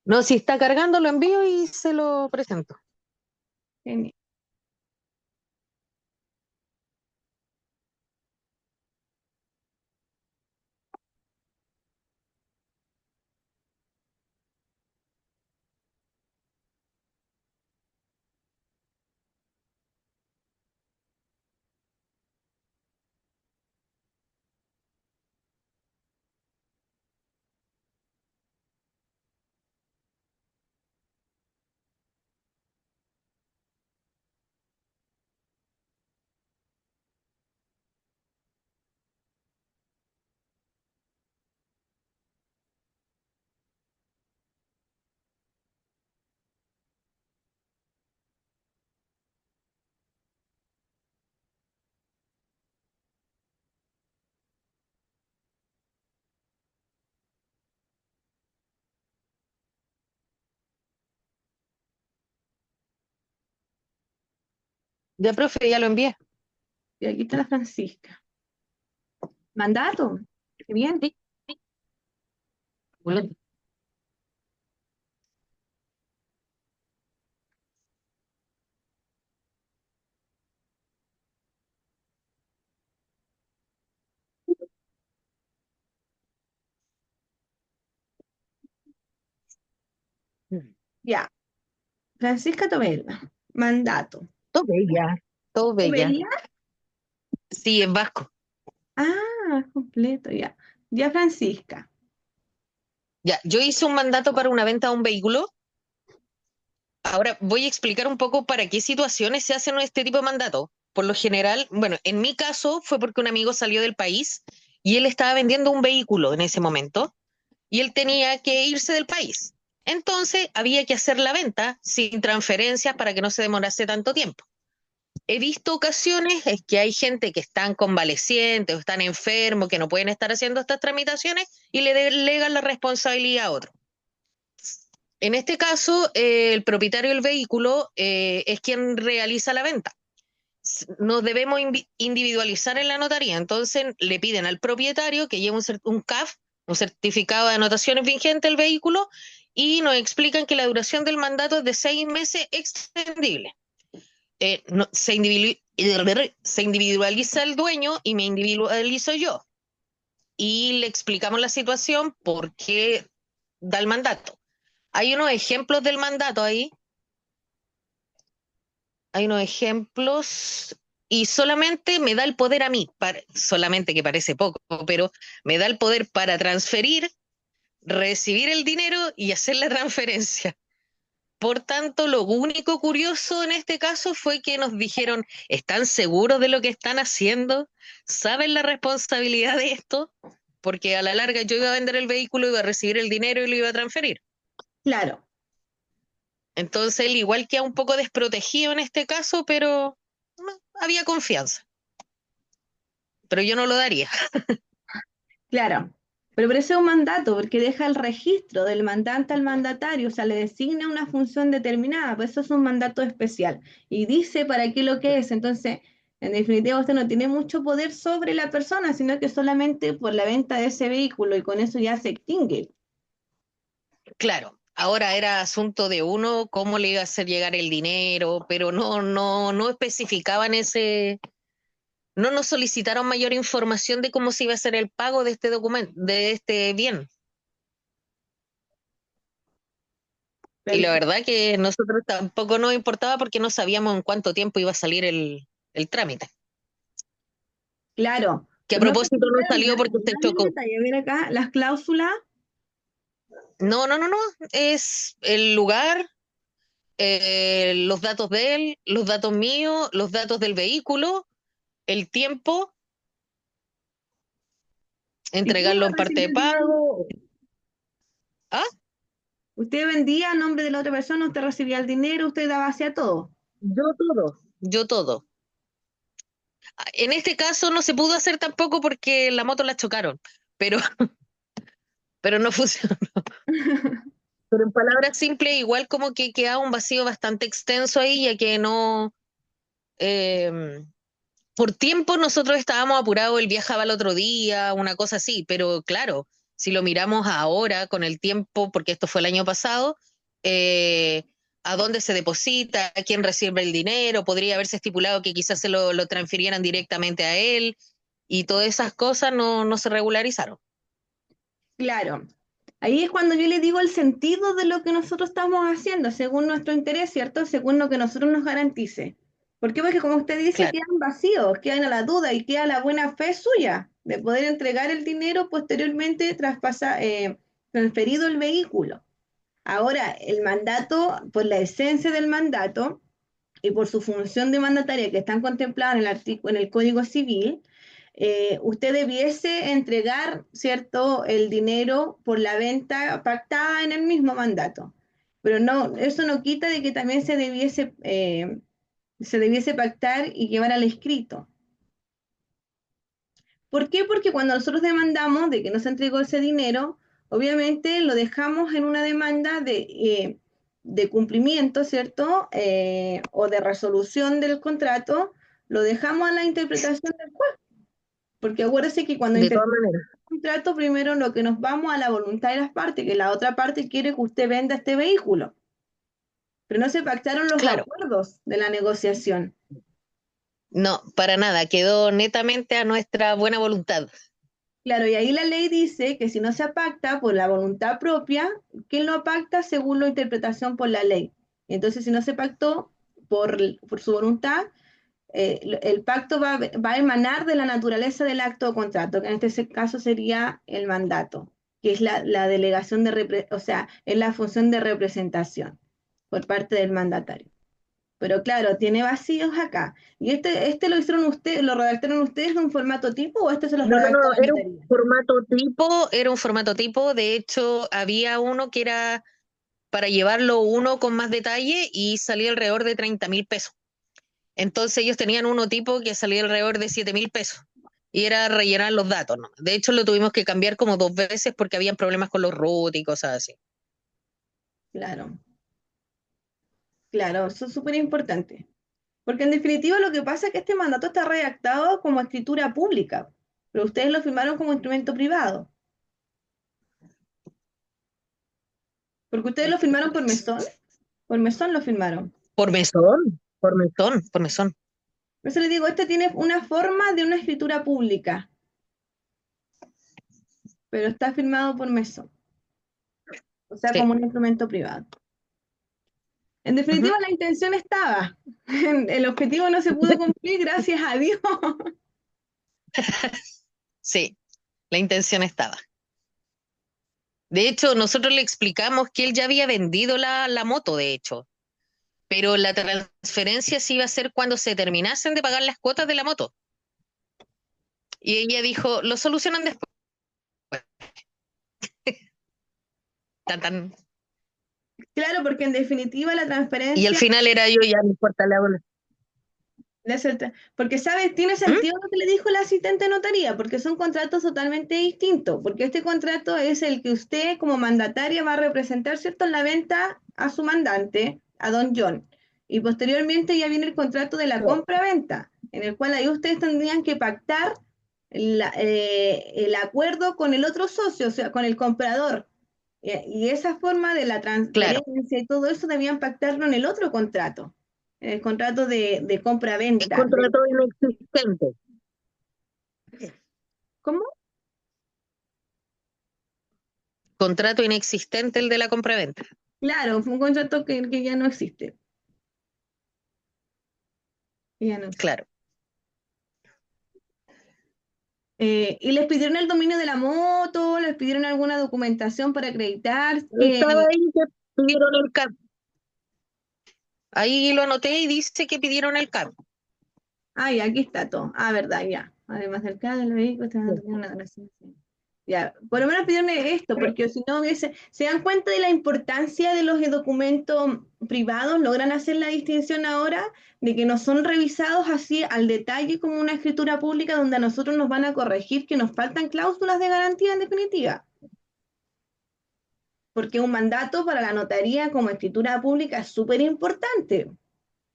No, si está cargando, lo envío y se lo presento. Genial. Ya, profe, ya lo envié. Y aquí está la Francisca. Mandato. Qué bien. Sí. Hola. Ya. Francisca Tobela. Mandato. Todo bella. Todo bella. ¿Tobella? Sí, en vasco. Ah, completo, ya. Ya, Francisca. Ya, yo hice un mandato para una venta de un vehículo. Ahora voy a explicar un poco para qué situaciones se hacen este tipo de mandato. Por lo general, bueno, en mi caso fue porque un amigo salió del país y él estaba vendiendo un vehículo en ese momento y él tenía que irse del país. Entonces había que hacer la venta sin transferencias para que no se demorase tanto tiempo. He visto ocasiones es que hay gente que están convalecientes o están enfermos, que no pueden estar haciendo estas tramitaciones y le delegan la responsabilidad a otro. En este caso, el propietario del vehículo es quien realiza la venta. Nos debemos individualizar en la notaría, entonces le piden al propietario que lleve un CAF, un certificado de anotaciones vigente del vehículo, y nos explican que la duración del mandato es de 6 meses extendible. Se individualiza el dueño y me individualizo yo. Y le explicamos la situación, por qué da el mandato. Hay unos ejemplos del mandato ahí. Hay unos ejemplos y solamente me da el poder a mí, solamente que parece poco, pero me da el poder para transferir, recibir el dinero y hacer la transferencia. Por tanto, lo único curioso en este caso fue que nos dijeron, ¿están seguros de lo que están haciendo? ¿Saben la responsabilidad de esto? Porque a la larga yo iba a vender el vehículo, iba a recibir el dinero y lo iba a transferir. Claro. Entonces él igual queda un poco desprotegido en este caso, pero había confianza. Pero yo no lo daría. Claro, pero por eso es un mandato, porque deja el registro del mandante al mandatario, o sea, le designa una función determinada, pues eso es un mandato especial y dice para qué lo que es. Entonces, en definitiva, usted no tiene mucho poder sobre la persona, sino que solamente por la venta de ese vehículo y con eso ya se extingue. Claro, ahora era asunto de uno cómo le iba a hacer llegar el dinero, pero no especificaban ese, no nos solicitaron mayor información de cómo se iba a hacer el pago de este documento, de este bien. Y la Perfecto. verdad que nosotros tampoco nos importaba porque no sabíamos en cuánto tiempo iba a salir el trámite. Claro, Que a pero no propósito no especificaron salió nada, porque usted nada en chocó. detalle. A ver acá, las cláusulas, No. Es el lugar, los datos de él, los datos míos, los datos del vehículo, el tiempo, ¿y quién entregarlo iba a en parte recibir de el dinero? pago. Ah, Usted vendía a nombre de la otra persona, usted recibía el dinero, usted daba hacia todo. yo todo. Yo todo. En este caso no se pudo hacer tampoco porque la moto la chocaron, pero, pero no funcionó. Pero en palabras simples, igual como que queda un vacío bastante extenso ahí, ya que no, eh, por tiempo nosotros estábamos apurados, él viajaba el otro día, una cosa así, pero claro, si lo miramos ahora con el tiempo, porque esto fue el año pasado, eh, a dónde se deposita, a quién recibe el dinero, podría haberse estipulado que quizás lo transfirieran directamente a él y todas esas cosas no se regularizaron. Claro, ahí es cuando yo le digo el sentido de lo que nosotros estamos haciendo, según nuestro interés, ¿cierto? Según lo que nosotros nos garantice. ¿Por qué? Porque como usted dice, Claro, quedan vacíos, quedan a la duda y queda la buena fe suya de poder entregar el dinero posteriormente transferido el vehículo. Ahora, el mandato, por la esencia del mandato y por su función de mandataria que están contempladas en el en el Código Civil, usted debiese entregar, ¿cierto?, el dinero por la venta pactada en el mismo mandato. Pero no, eso no quita de que también se debiese pactar y llevar al escrito. ¿Por qué? Porque cuando nosotros demandamos de que no se entregó ese dinero, obviamente lo dejamos en una demanda de cumplimiento, ¿cierto? O de resolución del contrato, lo dejamos a la interpretación del juez. Porque acuérdese que cuando De todas interpretamos maneras. un contrato, primero lo que nos vamos a la voluntad de las partes, que la otra parte quiere que usted venda este vehículo. Pero no se pactaron los Claro, acuerdos de la negociación. no, para nada, quedó netamente a nuestra buena voluntad. Claro, y ahí la ley dice que si no se pacta por la voluntad propia, ¿quién lo pacta según la interpretación por la ley? Entonces, si no se pactó por su voluntad, el pacto va a emanar de la naturaleza del acto o contrato, que en este caso sería el mandato, que es la delegación o sea, es la función de representación por parte del mandatario. Pero claro, tiene vacíos acá. ¿Y este lo hicieron ustedes, lo redactaron ustedes en un formato tipo o este se los No, no, no, redactó la era un notaría? formato tipo, era un formato tipo, de hecho había uno que era para llevarlo uno con más detalle y salía alrededor de 30.000 pesos. Entonces ellos tenían uno tipo que salía alrededor de 7.000 pesos y era rellenar los datos, ¿no? De hecho lo tuvimos que cambiar como 2 veces porque habían problemas con los root y cosas así. Claro, claro, eso es súper importante. Porque en definitiva lo que pasa es que este mandato está redactado como escritura pública, pero ustedes lo firmaron como instrumento privado. Porque ustedes lo firmaron por mesón lo firmaron. Por mesón, por mesón, por mesón. Por eso les digo, este tiene una forma de una escritura pública, pero está firmado por mesón, o sea, Sí. como un instrumento privado. En definitiva, Ujú. la intención estaba. El objetivo no se pudo cumplir, gracias a Dios. Sí, la intención estaba. De hecho, nosotros le explicamos que él ya había vendido la moto, de hecho, pero la transferencia se iba a hacer cuando se terminasen de pagar las cuotas de la moto. Y ella dijo, lo solucionan después. Tan, tan. Claro, porque en definitiva la Y al transferencia, final era yo, ya no importa la bola. porque sabes, tiene ¿Mm? sentido lo que le dijo la asistente de notaría, porque son contratos totalmente distintos, porque este contrato es el que usted como mandataria va a representar, ¿cierto?, en la venta a su mandante, a don John. Y posteriormente ya viene el contrato de la compra-venta, en el cual ahí ustedes tendrían que pactar el acuerdo con el otro socio, o sea, con el comprador. Y esa forma de la Claro, transferencia y todo eso debían pactarlo en el otro contrato, en el contrato de es compra-venta. contrato inexistente. ¿Cómo? Contrato inexistente el de la compraventa. Claro, fue un contrato que ya no existe. Que ya no existe. Claro. ¿Y les pidieron el dominio de la moto? ¿Les pidieron alguna documentación para acreditar que... Estaba ahí que pidieron el CAP. Ahí lo anoté y dice que pidieron el CAP. Ay, aquí está todo. Ah, verdad, ya. Además del carro, del vehículo, te van a tener una donación. Ya, por lo menos pidieron esto, porque si no hubiese, se dan cuenta de la importancia de los documentos privados, logran hacer la distinción ahora de que no son revisados así al detalle como una escritura pública donde a nosotros nos van a corregir que nos faltan cláusulas de garantía en definitiva. Porque un mandato para la notaría como escritura pública es súper importante.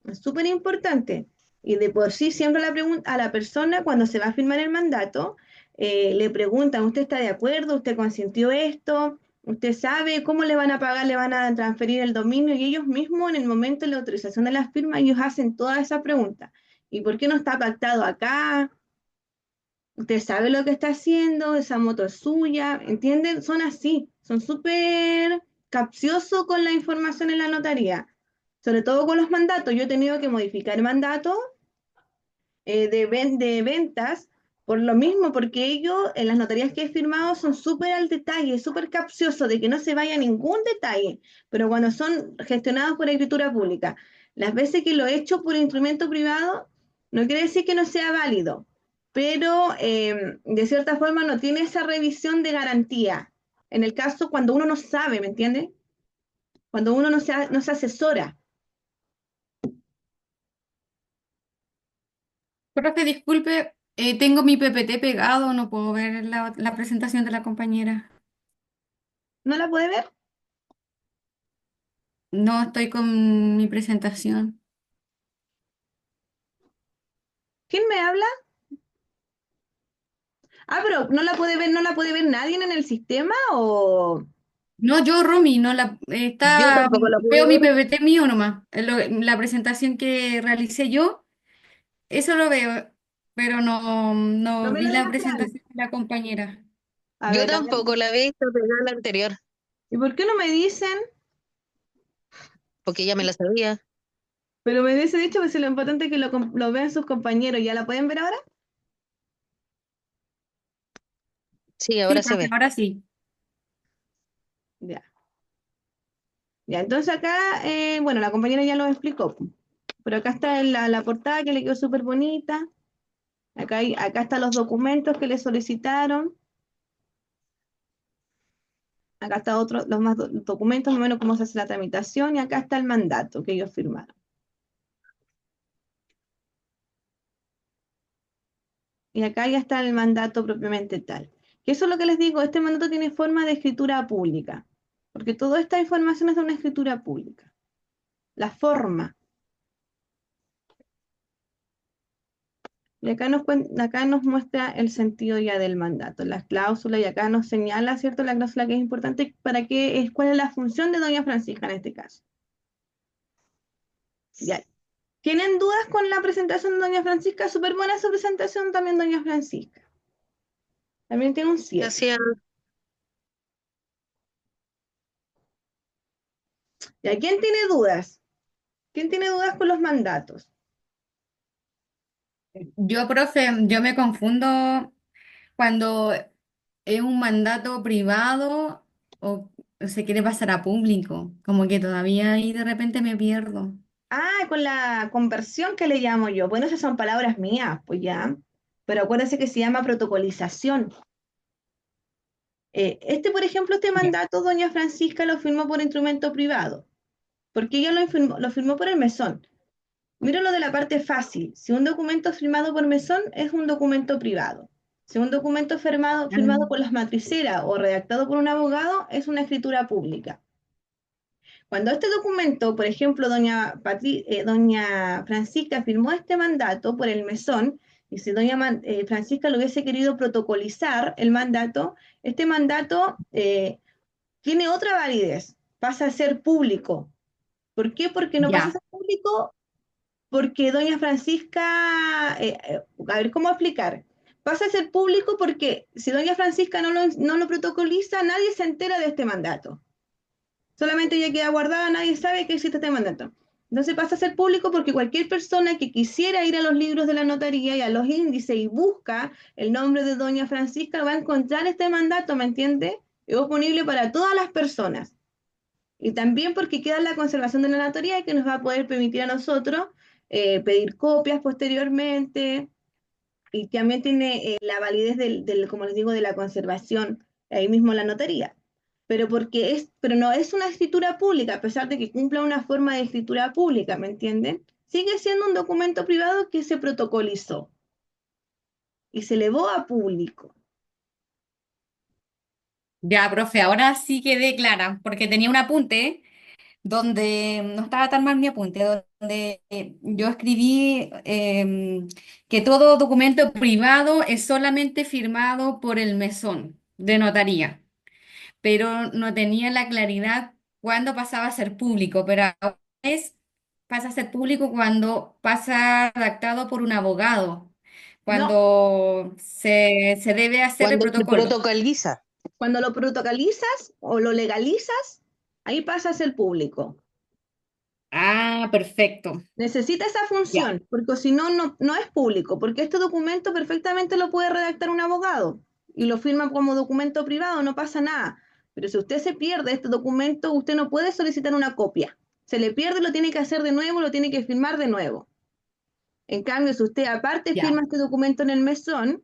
Es súper importante. Y de por sí, siempre a la persona cuando se va a firmar el mandato, le preguntan, ¿usted está de acuerdo? ¿Usted consintió esto? ¿Usted sabe cómo le van a pagar? ¿Le van a transferir el dominio? Y ellos mismos, en el momento de la autorización de las firmas, ellos hacen todas esas preguntas. ¿Y por qué no está pactado acá? ¿Usted sabe lo que está haciendo? ¿Esa moto es suya? ¿Entienden? Son así. Son súper capciosos con la información en la notaría, sobre todo con los mandatos. Yo he tenido que modificar mandatos de ventas por lo mismo, porque ellos en las notarías que he firmado son súper al detalle, súper capciosos de que no se vaya ningún detalle, pero cuando son gestionados por escritura pública, las veces que lo he hecho por instrumento privado, no quiere decir que no sea válido, pero de cierta forma no tiene esa revisión de garantía. En el caso cuando uno no sabe, ¿me entiende? Cuando uno no se asesora. Profe, disculpe, tengo mi PPT pegado, no puedo ver la presentación de la compañera. ¿No la puede ver? No estoy con mi presentación. ¿Quién me habla? Ah, pero no la puede ver nadie en el sistema o No, yo, Romy, no Yo tampoco la pude veo mi ver. PPT mío nomás. La presentación que realicé yo, eso lo veo, pero no no me vi lo la dejaste ver. presentación de la compañera. A Yo ver, tampoco la vi, esta pegada la anterior, ¿y por qué no me dicen? porque ya me la sabía. Pero me hubiese dicho que si lo importante es que lo vean sus compañeros. ¿Ya la pueden ver ahora? Sí, Sí, ahora se profe, ve. ahora sí. Ya. Ya, entonces acá, bueno, la compañera ya lo explicó. Pero acá está la portada que le quedó súper bonita. Acá están los documentos que le solicitaron. Acá está los más documentos, más o menos cómo se hace la tramitación. Y acá está el mandato que ellos firmaron. Y acá ya está el mandato propiamente tal. Que eso es lo que les digo, este mandato tiene forma de escritura pública. Porque toda esta información es de una escritura pública. La forma. Y acá nos muestra el sentido ya del mandato, las cláusulas, y acá nos señala, ¿cierto? La cláusula que es importante para qué es, cuál es la función de doña Francisca en este caso. Ya. ¿Tienen dudas con la presentación de doña Francisca? Súper buena su presentación también, doña Francisca. También tiene un 7. Gracias. ¿Ya quién tiene dudas? ¿Quién tiene dudas con los mandatos? Yo, profe, yo me confundo cuando es un mandato privado o se quiere pasar a público. Como que todavía ahí de repente me pierdo. Ah, con la conversión que le llamo yo. Bueno, esas son palabras mías, pues ya. Pero acuérdense que se llama protocolización. Por ejemplo, este Ya. mandato, doña Francisca lo firmó por instrumento privado, porque ella lo firmó por el mesón. Mira lo de la parte fácil. Si un documento firmado por mesón es un documento privado. Si un documento firmado por las matriceras o redactado por un abogado es una escritura pública. Cuando este documento, por ejemplo, doña Francisca firmó este mandato por el mesón, y si Francisca lo hubiese querido protocolizar el mandato, este mandato tiene otra validez, pasa a ser público. ¿Por qué? Porque no pasa a Ya, ser público porque doña Francisca, a ver, ¿cómo explicar? Pasa a ser público porque si doña Francisca no lo protocoliza, nadie se entera de este mandato. Solamente ya queda guardada, nadie sabe que existe este mandato. Entonces pasa a ser público porque cualquier persona que quisiera ir a los libros de la notaría y a los índices y busca el nombre de doña Francisca, va a encontrar este mandato, ¿me entiende? Es disponible para todas las personas. Y también porque queda en la conservación de la notaría que nos va a poder permitir a nosotros pedir copias posteriormente y también tiene la validez como les digo, de la conservación ahí mismo en la notaría. Pero no es una escritura pública, a pesar de que cumpla una forma de escritura pública, ¿me entienden? Sigue siendo un documento privado que se protocolizó y se elevó a público. ya, profe, ahora sí quedé clara, porque tenía un apunte donde no estaba tan mal mi apunte, donde yo escribí que todo documento privado es solamente firmado por el mesón de notaría, pero no tenía la claridad cuándo pasaba a ser público, pero ahora pasa a ser público cuando pasa redactado por un abogado, No, cuando se debe hacer el Cuando se protocolo. protocoliza. cuando lo protocolizas o lo legalizas, ahí pasa a ser público. Ah, perfecto. Necesita esa Ya, función, porque si no, no es público, porque este documento perfectamente lo puede redactar un abogado y lo firma como documento privado, no pasa nada. Pero si usted se pierde este documento, usted no puede solicitar una copia. Se le pierde, lo tiene que hacer de nuevo, lo tiene que firmar de nuevo. En cambio, si usted aparte firma ya. este documento en el mesón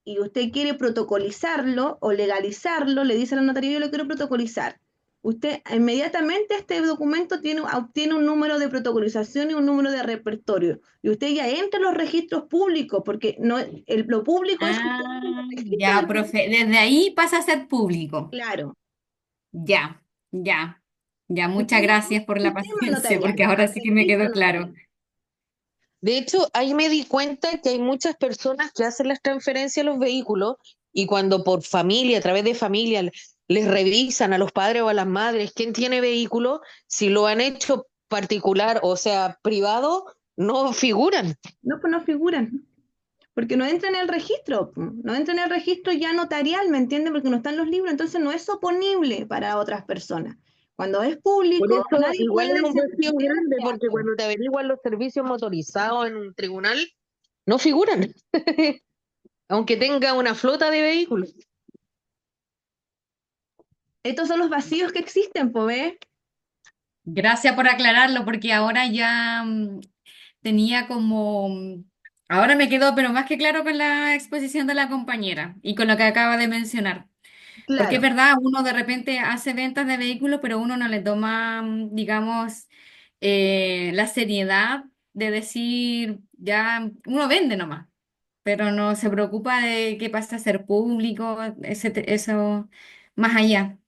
y usted quiere protocolizarlo o legalizarlo, le dice a la notaría, yo lo quiero protocolizar. Usted inmediatamente este documento obtiene un número de protocolización y un número de repertorio. Y usted ya entra en los registros públicos, porque no, lo público es usted entra en Ah, los registros de ya, los profe. Desde ahí pasa a ser público. claro. Ya, ya, Ya, Y muchas tiene gracias por la un tema paciencia, notarial, porque ahora sí que me quedó registro claro. notarial. De hecho, ahí me di cuenta que hay muchas personas que hacen las transferencias a los vehículos y cuando por familia, a través de familia, les revisan a los padres o a las madres quién tiene vehículo, si lo han hecho particular, o sea, privado, no figuran. No, pues no figuran, porque no entra en el registro, po. No entra en el registro ya notarial, ¿me entienden? Porque no están los libros, entonces no es oponible para otras personas. Cuando es Por público, eso nadie igual puede es un decir vacío quién grande, es porque acto. cuando te averiguan los servicios motorizados en un tribunal, no figuran, aunque tenga una flota de vehículos. Estos son los vacíos que existen, pues, ¿ves? Gracias por aclararlo, porque ahora ya tenía como... ahora me quedó, pero más que claro con la exposición de la compañera y con lo que acaba de mencionar. Porque es Claro, verdad, uno de repente hace ventas de vehículos, pero uno no le toma, digamos, la seriedad de decir, ya, uno vende nomás, pero no se preocupa de qué pasa a ser público, eso más allá.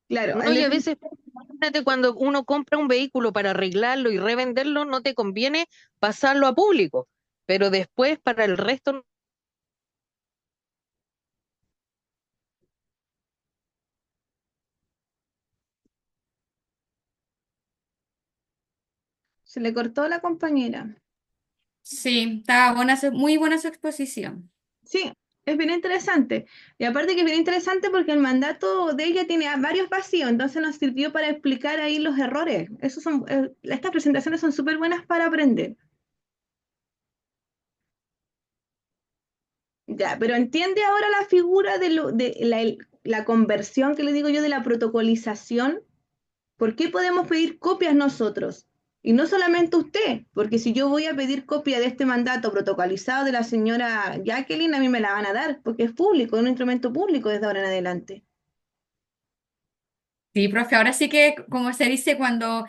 claro. No, y a veces, imagínate, cuando uno compra un vehículo para arreglarlo y revenderlo, no te conviene pasarlo a público, pero después para el resto, Se le cortó a la compañera. Sí, estaba buena, muy buena su exposición. Sí, es bien interesante. Y aparte que es bien interesante porque el mandato de ella tiene varios vacíos, entonces nos sirvió para explicar ahí los errores. Estas presentaciones son súper buenas para aprender. Ya, pero entiende ahora la figura de la conversión que le digo yo de la protocolización. ¿Por qué podemos pedir copias nosotros? Y no solamente usted, porque si yo voy a pedir copia de este mandato protocolizado de la señora Jacqueline, a mí me la van a dar, porque es público, es un instrumento público desde ahora en adelante. Sí, profe, ahora sí que, como se dice, cuando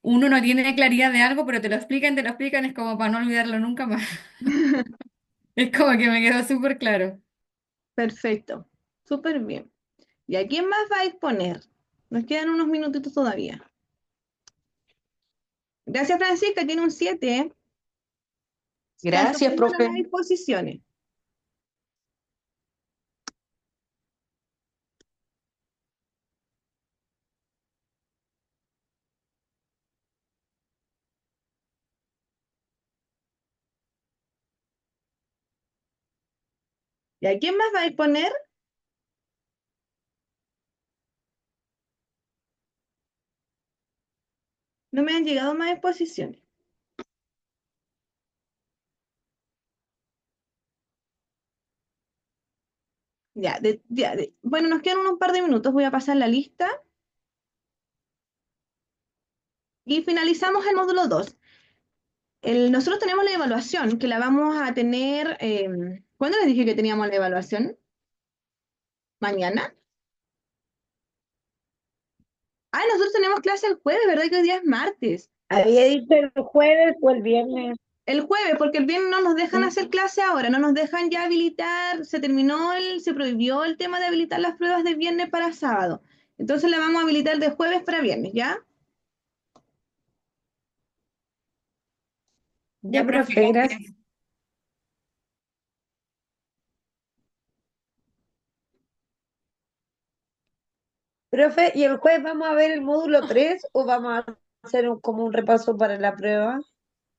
uno no tiene claridad de algo, pero te lo explican, es como para no olvidarlo nunca más. Es como que me quedó súper claro. Perfecto, súper bien. ¿Y a quién más va a exponer? Nos quedan unos minutitos todavía. Gracias, Francisca, tiene un 7, ¿eh? Están gracias, súper buenas profe. las exposiciones. ¿Y a quién más va a exponer? No me han llegado más exposiciones. Ya, bueno, nos quedan unos par de minutos, voy a pasar la lista y finalizamos el módulo 2. Nosotros tenemos la evaluación, que la vamos a tener, ¿cuándo les dije que teníamos la evaluación? ¿Mañana? Ah, nosotros tenemos clase el jueves, ¿verdad que hoy día es martes? Había dicho el jueves o el viernes. El jueves, porque el viernes no nos dejan ¿Sí? hacer clase ahora, no nos dejan ya habilitar, se prohibió el tema de habilitar las pruebas de viernes para sábado. Entonces la vamos a habilitar de jueves para viernes, ¿ya? Ya, Ya, profe, profe, gracias. gracias. Profe, ¿y el jueves vamos a ver el módulo 3 o vamos a hacer como un repaso para la prueba?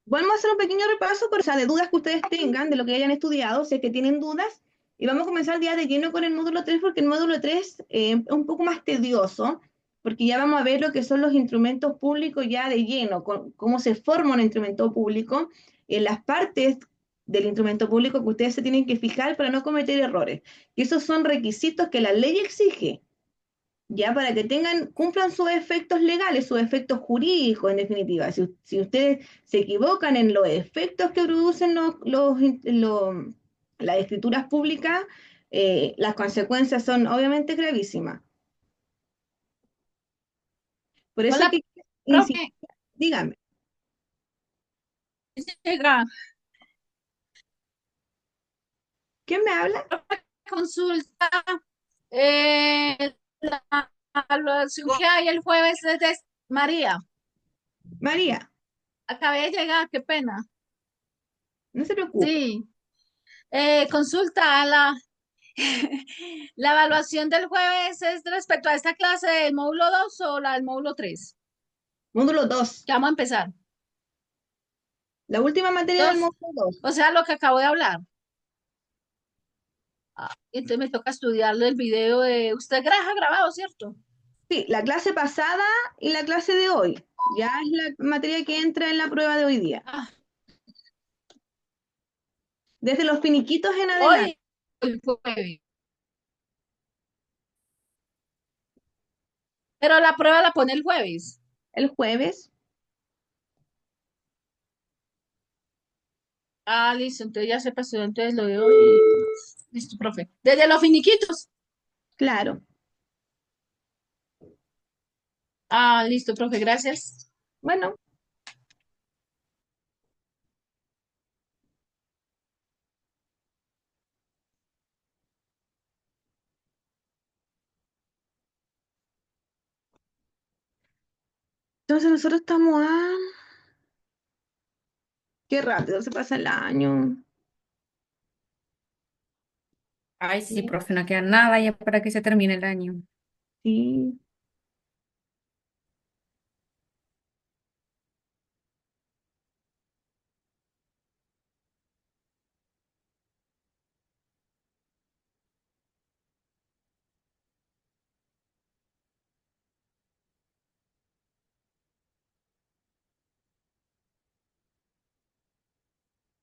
Vamos a hacer un pequeño repaso, o sea, de dudas que ustedes tengan, de lo que hayan estudiado, si es que tienen dudas, y vamos a comenzar ya de lleno con el módulo 3 porque el módulo 3 es un poco más tedioso, porque ya vamos a ver lo que son los instrumentos públicos ya de lleno, cómo se forma un instrumento público, en las partes del instrumento público que ustedes se tienen que fijar para no cometer errores. Y esos son requisitos que la ley exige ya para que cumplan sus efectos legales, sus efectos jurídicos, en definitiva. Si ustedes se equivocan en los efectos que producen las escrituras públicas, las consecuencias son obviamente gravísimas. Por eso hay Hola, que insistir. profe. Dígame, Llega ¿quién me habla? consulta. La evaluación que hay el jueves es de María. María, Acabé de llegar, qué pena. no se preocupe. Sí. Consulta a la, la evaluación del jueves es respecto a esta clase del módulo 2 o la del módulo 3. Módulo 2, Ya vamos a empezar. la última materia del Dos. módulo 2. O sea, lo que acabo de hablar. Entonces me toca estudiarlo el video de usted ha grabado, ¿cierto? Sí, la clase pasada y la clase de hoy. Ya es la materia que entra en la prueba de hoy día. Ah, Desde los finiquitos en adelante. hoy el jueves. Pero la prueba la pone el jueves. El jueves, Ah, listo, entonces ya se pasó, entonces lo de hoy. Listo, profe. Desde los finiquitos. claro. Ah, listo, profe, gracias. Bueno, entonces nosotros estamos a... Qué rápido se pasa el año. Ay, sí, profe, no queda nada ya para que se termine el año. Sí.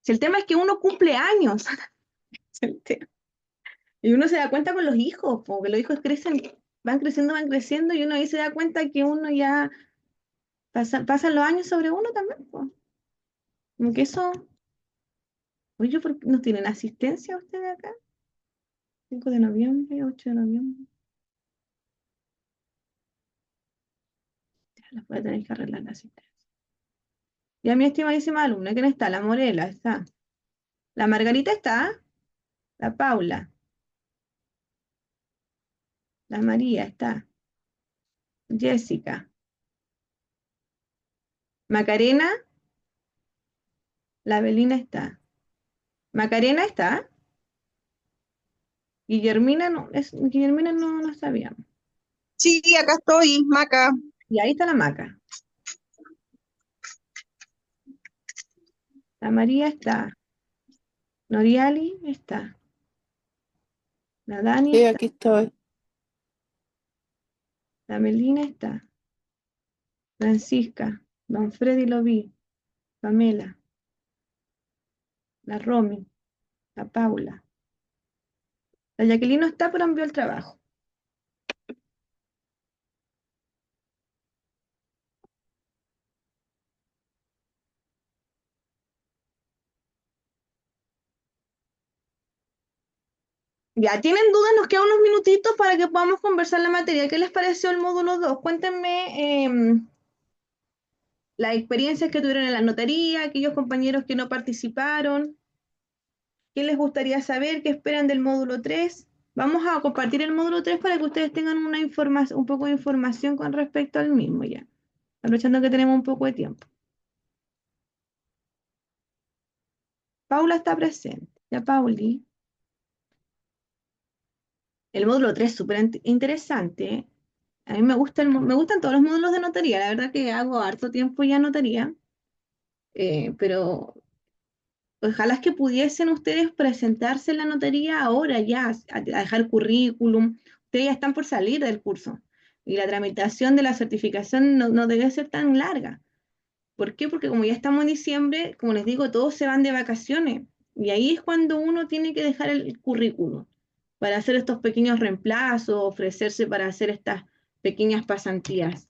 Si el tema es que uno cumple años. Es el tema. Y uno se da cuenta con los hijos, porque los hijos crecen, van creciendo, y uno ahí se da cuenta que uno ya pasan los años sobre uno también, po. Como que eso, oye, ¿por qué no tienen asistencia ustedes acá? 5 de noviembre, 8 de noviembre. Ya las voy a tener que arreglar la asistencia. Ya mi estimadísima alumna, ¿quién está? La Morela está. La Margarita está. La Paula. La María está. Jessica. Macarena. La Belina está. Macarena está. Guillermina Guillermina no sabíamos. Sí, acá estoy, Maca. Y ahí está la Maca. La María está. Noriali está. La Dani Sí, está. aquí estoy. La Melina está. Francisca. Don Freddy lo vi. Pamela. La Romy. La Paula. La Jacqueline no está, pero envió el trabajo. Ya, ¿tienen dudas? Nos quedan unos minutitos para que podamos conversar la materia. ¿Qué les pareció el módulo 2? Cuéntenme las experiencias que tuvieron en la notaría, aquellos compañeros que no participaron. ¿Qué les gustaría saber? ¿Qué esperan del módulo 3? Vamos a compartir el módulo 3 para que ustedes tengan un poco de información con respecto al mismo ya, aprovechando que tenemos un poco de tiempo. Paula está presente. Ya, Pauli. El módulo 3 es súper interesante, ¿eh? A mí me gustan todos los módulos de notaría. La verdad que hago harto tiempo ya notaría, pero ojalá es que pudiesen ustedes presentarse en la notaría ahora ya, a dejar currículum. Ustedes ya están por salir del curso y la tramitación de la certificación no debe ser tan larga. ¿Por qué? Porque como ya estamos en diciembre, como les digo, todos se van de vacaciones y ahí es cuando uno tiene que dejar el currículum para hacer estos pequeños reemplazos, ofrecerse para hacer estas pequeñas pasantías.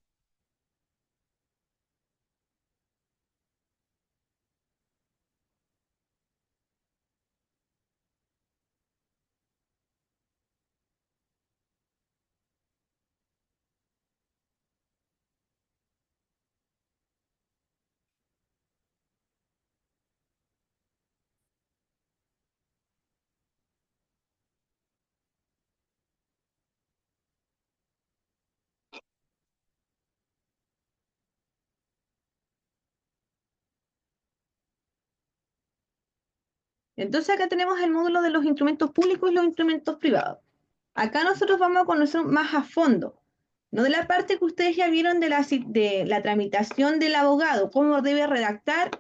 Entonces acá tenemos el módulo de los instrumentos públicos y los instrumentos privados. Acá nosotros vamos a conocer más a fondo, no de la parte que ustedes ya vieron de la tramitación del abogado, cómo debe redactar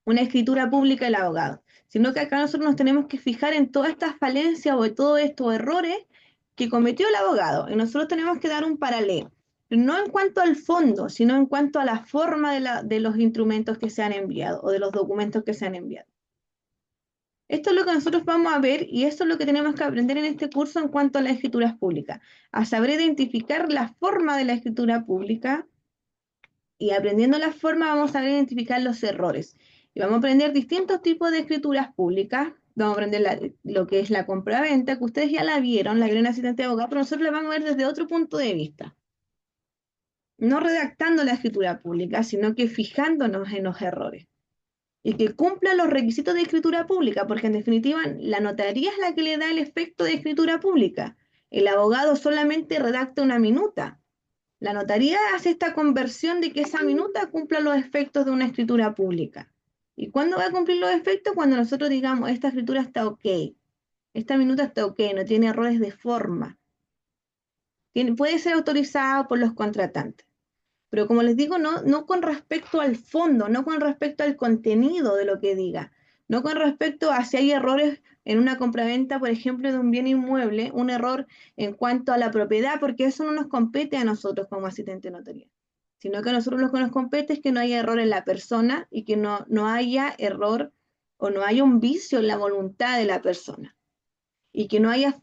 una escritura pública el abogado, sino que acá nosotros nos tenemos que fijar en todas estas falencias o en todos estos errores que cometió el abogado, y nosotros tenemos que dar un paralelo, no en cuanto al fondo, sino en cuanto a la forma de los instrumentos que se han enviado o de los documentos que se han enviado. Esto es lo que nosotros vamos a ver y esto es lo que tenemos que aprender en este curso en cuanto a las escrituras públicas, a saber identificar la forma de la escritura pública, y aprendiendo la forma vamos a saber identificar los errores. Y vamos a aprender distintos tipos de escrituras públicas. Vamos a aprender lo que es la compraventa, que ustedes ya la vieron asistente de abogado, pero nosotros la vamos a ver desde otro punto de vista. No redactando la escritura pública, sino que fijándonos en los errores. Y que cumpla los requisitos de escritura pública, porque en definitiva la notaría es la que le da el efecto de escritura pública. El abogado solamente redacta una minuta. La notaría hace esta conversión de que esa minuta cumpla los efectos de una escritura pública. ¿Y cuándo va a cumplir los efectos? Cuando nosotros digamos, esta escritura está ok, esta minuta está ok, no tiene errores de forma. Puede ser autorizado por los contratantes. Pero como les digo, no con respecto al fondo, no con respecto al contenido de lo que diga, no con respecto a si hay errores en una compraventa, por ejemplo, de un bien inmueble, un error en cuanto a la propiedad, porque eso no nos compete a nosotros como asistente de notaría, sino que a nosotros lo que nos compete es que no haya error en la persona y que no haya error o no haya un vicio en la voluntad de la persona. Y que no haya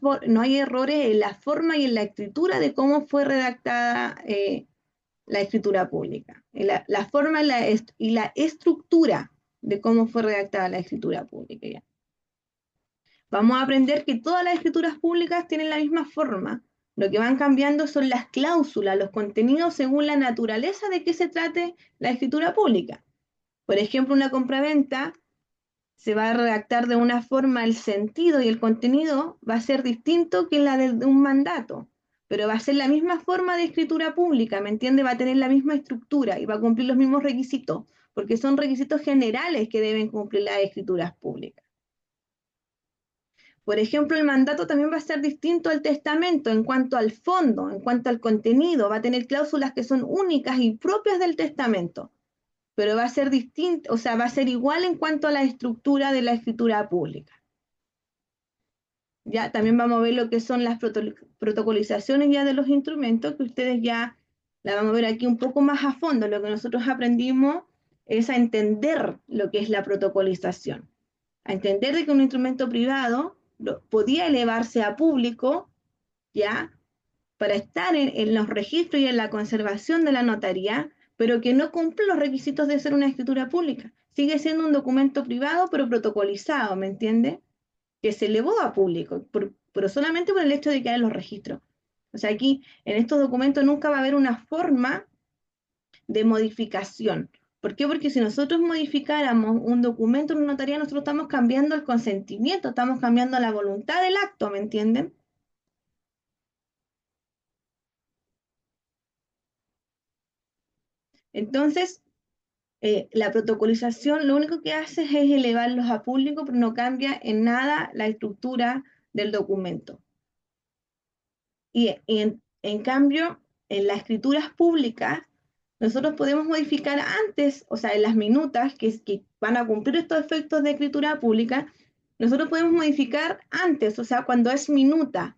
errores en la forma y en la escritura de cómo fue redactada la escritura pública, la forma y la estructura de cómo fue redactada la escritura pública. ¿Ya? Vamos a aprender que todas las escrituras públicas tienen la misma forma. Lo que van cambiando son las cláusulas, los contenidos según la naturaleza de que se trate la escritura pública. Por ejemplo, una compraventa se va a redactar de una forma, el sentido y el contenido va a ser distinto que la de un mandato, pero va a ser la misma forma de escritura pública, ¿me entiende? Va a tener la misma estructura y va a cumplir los mismos requisitos, porque son requisitos generales que deben cumplir las escrituras públicas. Por ejemplo, el mandato también va a ser distinto al testamento en cuanto al fondo, en cuanto al contenido, va a tener cláusulas que son únicas y propias del testamento, pero va a ser distinto, o sea, va a ser igual en cuanto a la estructura de la escritura pública. Ya también vamos a ver lo que son las protocolizaciones ya de los instrumentos, que ustedes ya la vamos a ver aquí un poco más a fondo. Lo que nosotros aprendimos es a entender lo que es la protocolización, a entender de que un instrumento privado podía elevarse a público, ya, para estar en los registros y en la conservación de la notaría, pero que no cumple los requisitos de ser una escritura pública. Sigue siendo un documento privado, pero protocolizado, ¿me entiende? Que se elevó a público, pero solamente por el hecho de quedar en los registros. O sea, aquí, en estos documentos nunca va a haber una forma de modificación. ¿Por qué? Porque si nosotros modificáramos un documento en una notaría, nosotros estamos cambiando el consentimiento, estamos cambiando la voluntad del acto, ¿me entienden? Entonces, la protocolización lo único que hace es elevarlos a público, pero no cambia en nada la estructura del documento. Y en cambio, en las escrituras públicas, nosotros podemos modificar antes, o sea, en las minutas que van a cumplir estos efectos de escritura pública, nosotros podemos modificar antes, o sea, cuando es minuta,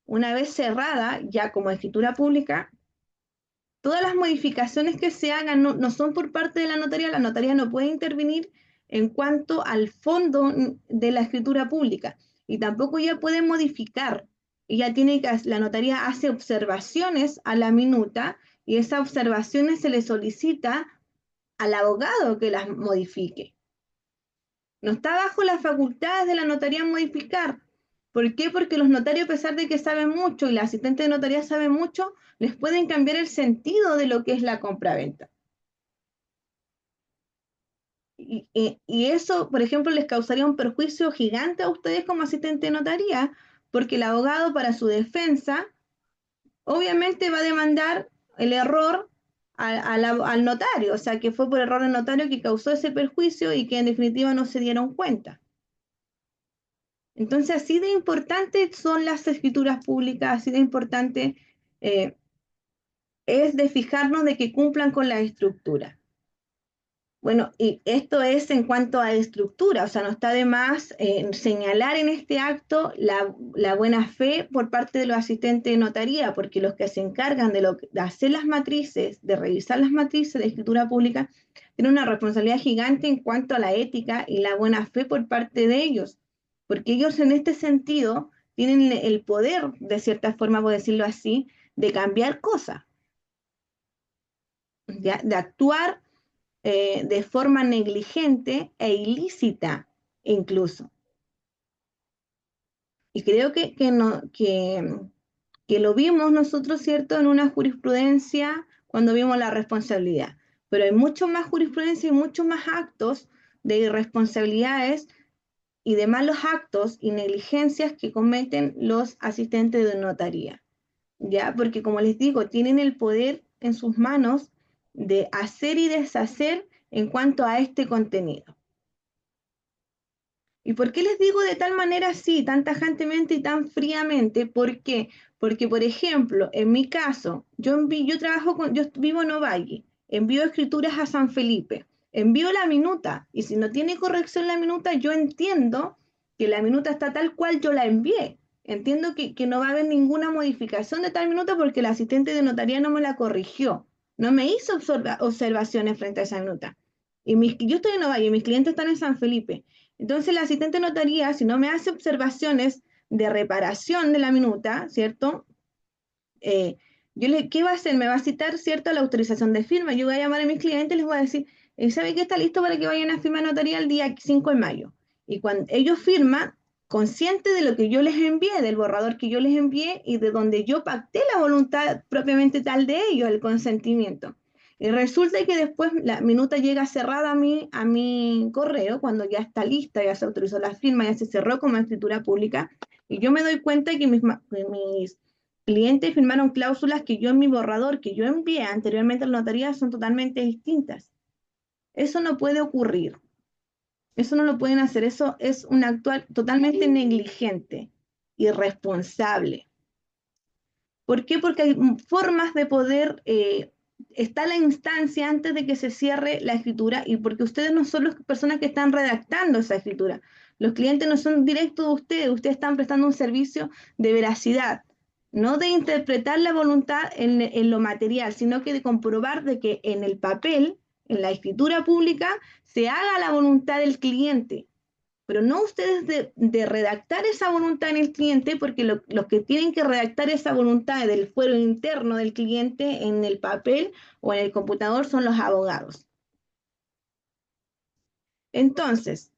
una vez cerrada ya como escritura pública, todas las modificaciones que se hagan no son por parte de la notaría no puede intervenir en cuanto al fondo de la escritura pública, y tampoco ya puede modificar, la notaría hace observaciones a la minuta, y esas observaciones se le solicita al abogado que las modifique. No está bajo las facultades de la notaría modificar. ¿Por qué? Porque los notarios, a pesar de que saben mucho y la asistente de notaría sabe mucho, les pueden cambiar el sentido de lo que es la compraventa. Y eso, por ejemplo, les causaría un perjuicio gigante a ustedes como asistente de notaría, porque el abogado, para su defensa, obviamente va a demandar el error al notario, o sea, que fue por error del notario que causó ese perjuicio y que en definitiva no se dieron cuenta. Entonces, así de importantes son las escrituras públicas, así de importante es de fijarnos de que cumplan con la estructura. Bueno, y esto es en cuanto a estructura, o sea, no está de más señalar en este acto la buena fe por parte de los asistentes de notaría, porque los que se encargan de hacer las matrices, de revisar las matrices de escritura pública, tienen una responsabilidad gigante en cuanto a la ética y la buena fe por parte de ellos, porque ellos en este sentido tienen el poder, de cierta forma, por decirlo así, de cambiar cosas, ¿ya? De actuar de forma negligente e ilícita incluso. Y creo que lo vimos nosotros, ¿cierto?, en una jurisprudencia cuando vimos la responsabilidad. Pero hay mucho más jurisprudencia y muchos más actos de irresponsabilidades y de malos actos y negligencias que cometen los asistentes de notaría, ¿ya? Porque como les digo, tienen el poder en sus manos de hacer y deshacer en cuanto a este contenido. ¿Y por qué les digo de tal manera así, tan tajantemente y tan fríamente? ¿Por qué? Porque, por ejemplo, en mi caso, yo vivo en Ovalle, envío escrituras a San Felipe, envío la minuta, y si no tiene corrección la minuta, yo entiendo que la minuta está tal cual yo la envié. Entiendo que no va a haber ninguna modificación de tal minuta porque el asistente de notaría no me la corrigió, no me hizo observaciones frente a esa minuta. Yo estoy en Ovalle, mis clientes están en San Felipe. Entonces, el asistente de notaría, si no me hace observaciones de reparación de la minuta, ¿cierto? ¿Qué va a hacer? Me va a citar, ¿cierto?, la autorización de firma. Yo voy a llamar a mis clientes y les voy a decir, ¿sabe que está listo para que vayan a firmar notaría el día 5 de mayo? Y cuando ellos firman, conscientes de lo que yo les envié, del borrador que yo les envié y de donde yo pacté la voluntad propiamente tal de ellos, el consentimiento. Y resulta que después la minuta llega cerrada a mi correo, cuando ya está lista, ya se autorizó la firma, ya se cerró como escritura pública, y yo me doy cuenta que mis clientes firmaron cláusulas que yo en mi borrador, que yo envié anteriormente a la notaría, son totalmente distintas. Eso no puede ocurrir. Eso no lo pueden hacer. Eso es un actuar totalmente negligente, irresponsable. ¿Por qué? Porque hay formas de poder... está la instancia antes de que se cierre la escritura y porque ustedes no son las personas que están redactando esa escritura. Los clientes no son directos de ustedes están prestando un servicio de veracidad, no de interpretar la voluntad en lo material, sino que de comprobar de que en el papel, en la escritura pública, se haga la voluntad del cliente. Pero no ustedes de redactar esa voluntad en el cliente, porque los que tienen que redactar esa voluntad del fuero interno del cliente en el papel o en el computador son los abogados. Entonces,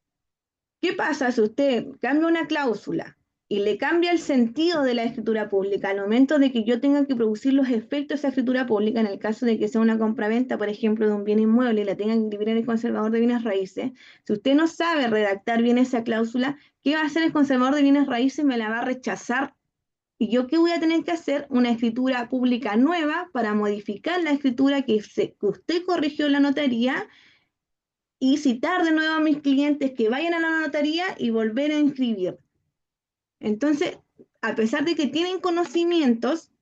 ¿qué pasa si usted cambia una cláusula y le cambia el sentido de la escritura pública al momento de que yo tenga que producir los efectos de esa escritura pública, en el caso de que sea una compraventa, por ejemplo, de un bien inmueble y la tenga que inscribir en el conservador de bienes raíces? Si usted no sabe redactar bien esa cláusula, ¿qué va a hacer el conservador de bienes raíces? Me la va a rechazar. ¿Y yo qué voy a tener que hacer? Una escritura pública nueva para modificar la escritura que usted corrigió en la notaría y citar de nuevo a mis clientes que vayan a la notaría y volver a inscribir. Entonces, a pesar de que tienen conocimientos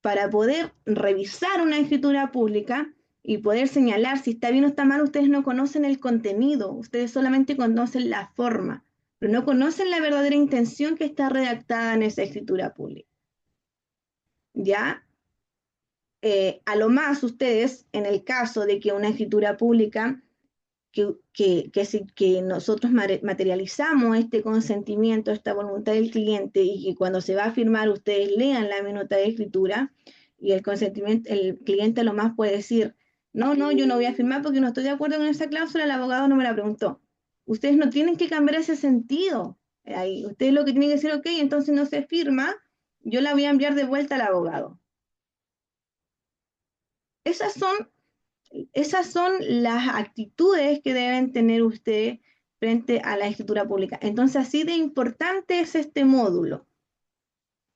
para poder revisar una escritura pública y poder señalar si está bien o está mal, ustedes no conocen el contenido, ustedes solamente conocen la forma, pero no conocen la verdadera intención que está redactada en esa escritura pública. ¿Ya? A lo más ustedes, en el caso de que una escritura pública que nosotros materializamos este consentimiento, esta voluntad del cliente y que cuando se va a firmar ustedes lean la minuta de escritura y el consentimiento, el cliente lo más puede decir, no, yo no voy a firmar porque no estoy de acuerdo con esa cláusula, el abogado no me la preguntó. Ustedes no tienen que cambiar ese sentido. Ahí, ustedes lo que tienen que decir, ok, entonces no se firma, yo la voy a enviar de vuelta al abogado. Esas son las actitudes que deben tener ustedes frente a la escritura pública. Entonces, así de importante es este módulo,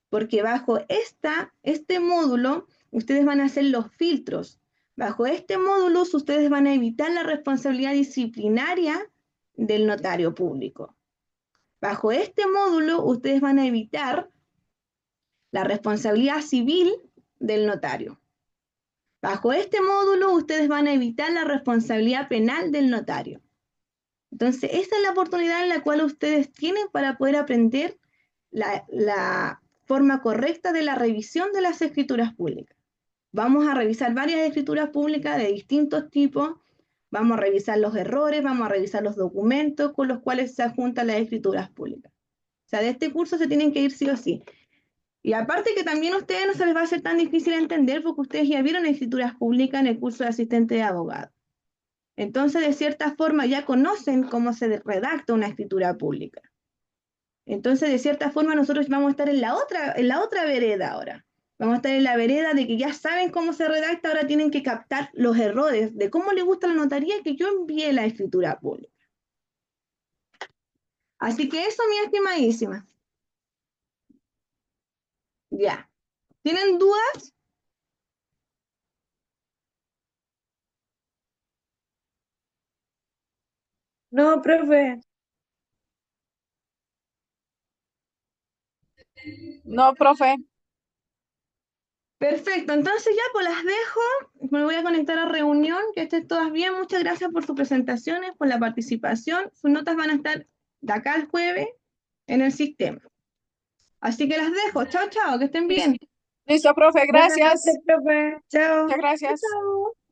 porque bajo este módulo ustedes van a hacer los filtros. Bajo este módulo ustedes van a evitar la responsabilidad disciplinaria del notario público. Bajo este módulo, ustedes van a evitar la responsabilidad civil del notario. Bajo este módulo, ustedes van a evitar la responsabilidad penal del notario. Entonces, esta es la oportunidad en la cual ustedes tienen para poder aprender la forma correcta de la revisión de las escrituras públicas. Vamos a revisar varias escrituras públicas de distintos tipos, vamos a revisar los errores, vamos a revisar los documentos con los cuales se adjuntan las escrituras públicas. O sea, de este curso se tienen que ir sí o sí. Y aparte que también a ustedes no se les va a hacer tan difícil entender porque ustedes ya vieron escrituras públicas en el curso de asistente de abogado. Entonces, de cierta forma, ya conocen cómo se redacta una escritura pública. Entonces, de cierta forma, nosotros vamos a estar en la otra vereda ahora. Vamos a estar en la vereda de que ya saben cómo se redacta, ahora tienen que captar los errores de cómo le gusta la notaría que yo envíe la escritura pública. Así que eso, mi estimadísima. Ya. ¿Tienen dudas? No, profe. No, profe. Perfecto, entonces ya pues las dejo, me voy a conectar a reunión, que estén todas bien, muchas gracias por sus presentaciones, por la participación, sus notas van a estar de acá al jueves en el sistema. Así que las dejo, chao, chao, que estén bien. Listo, profe, Buenas gracias. noches, profe. Chao. Muchas gracias. Chao.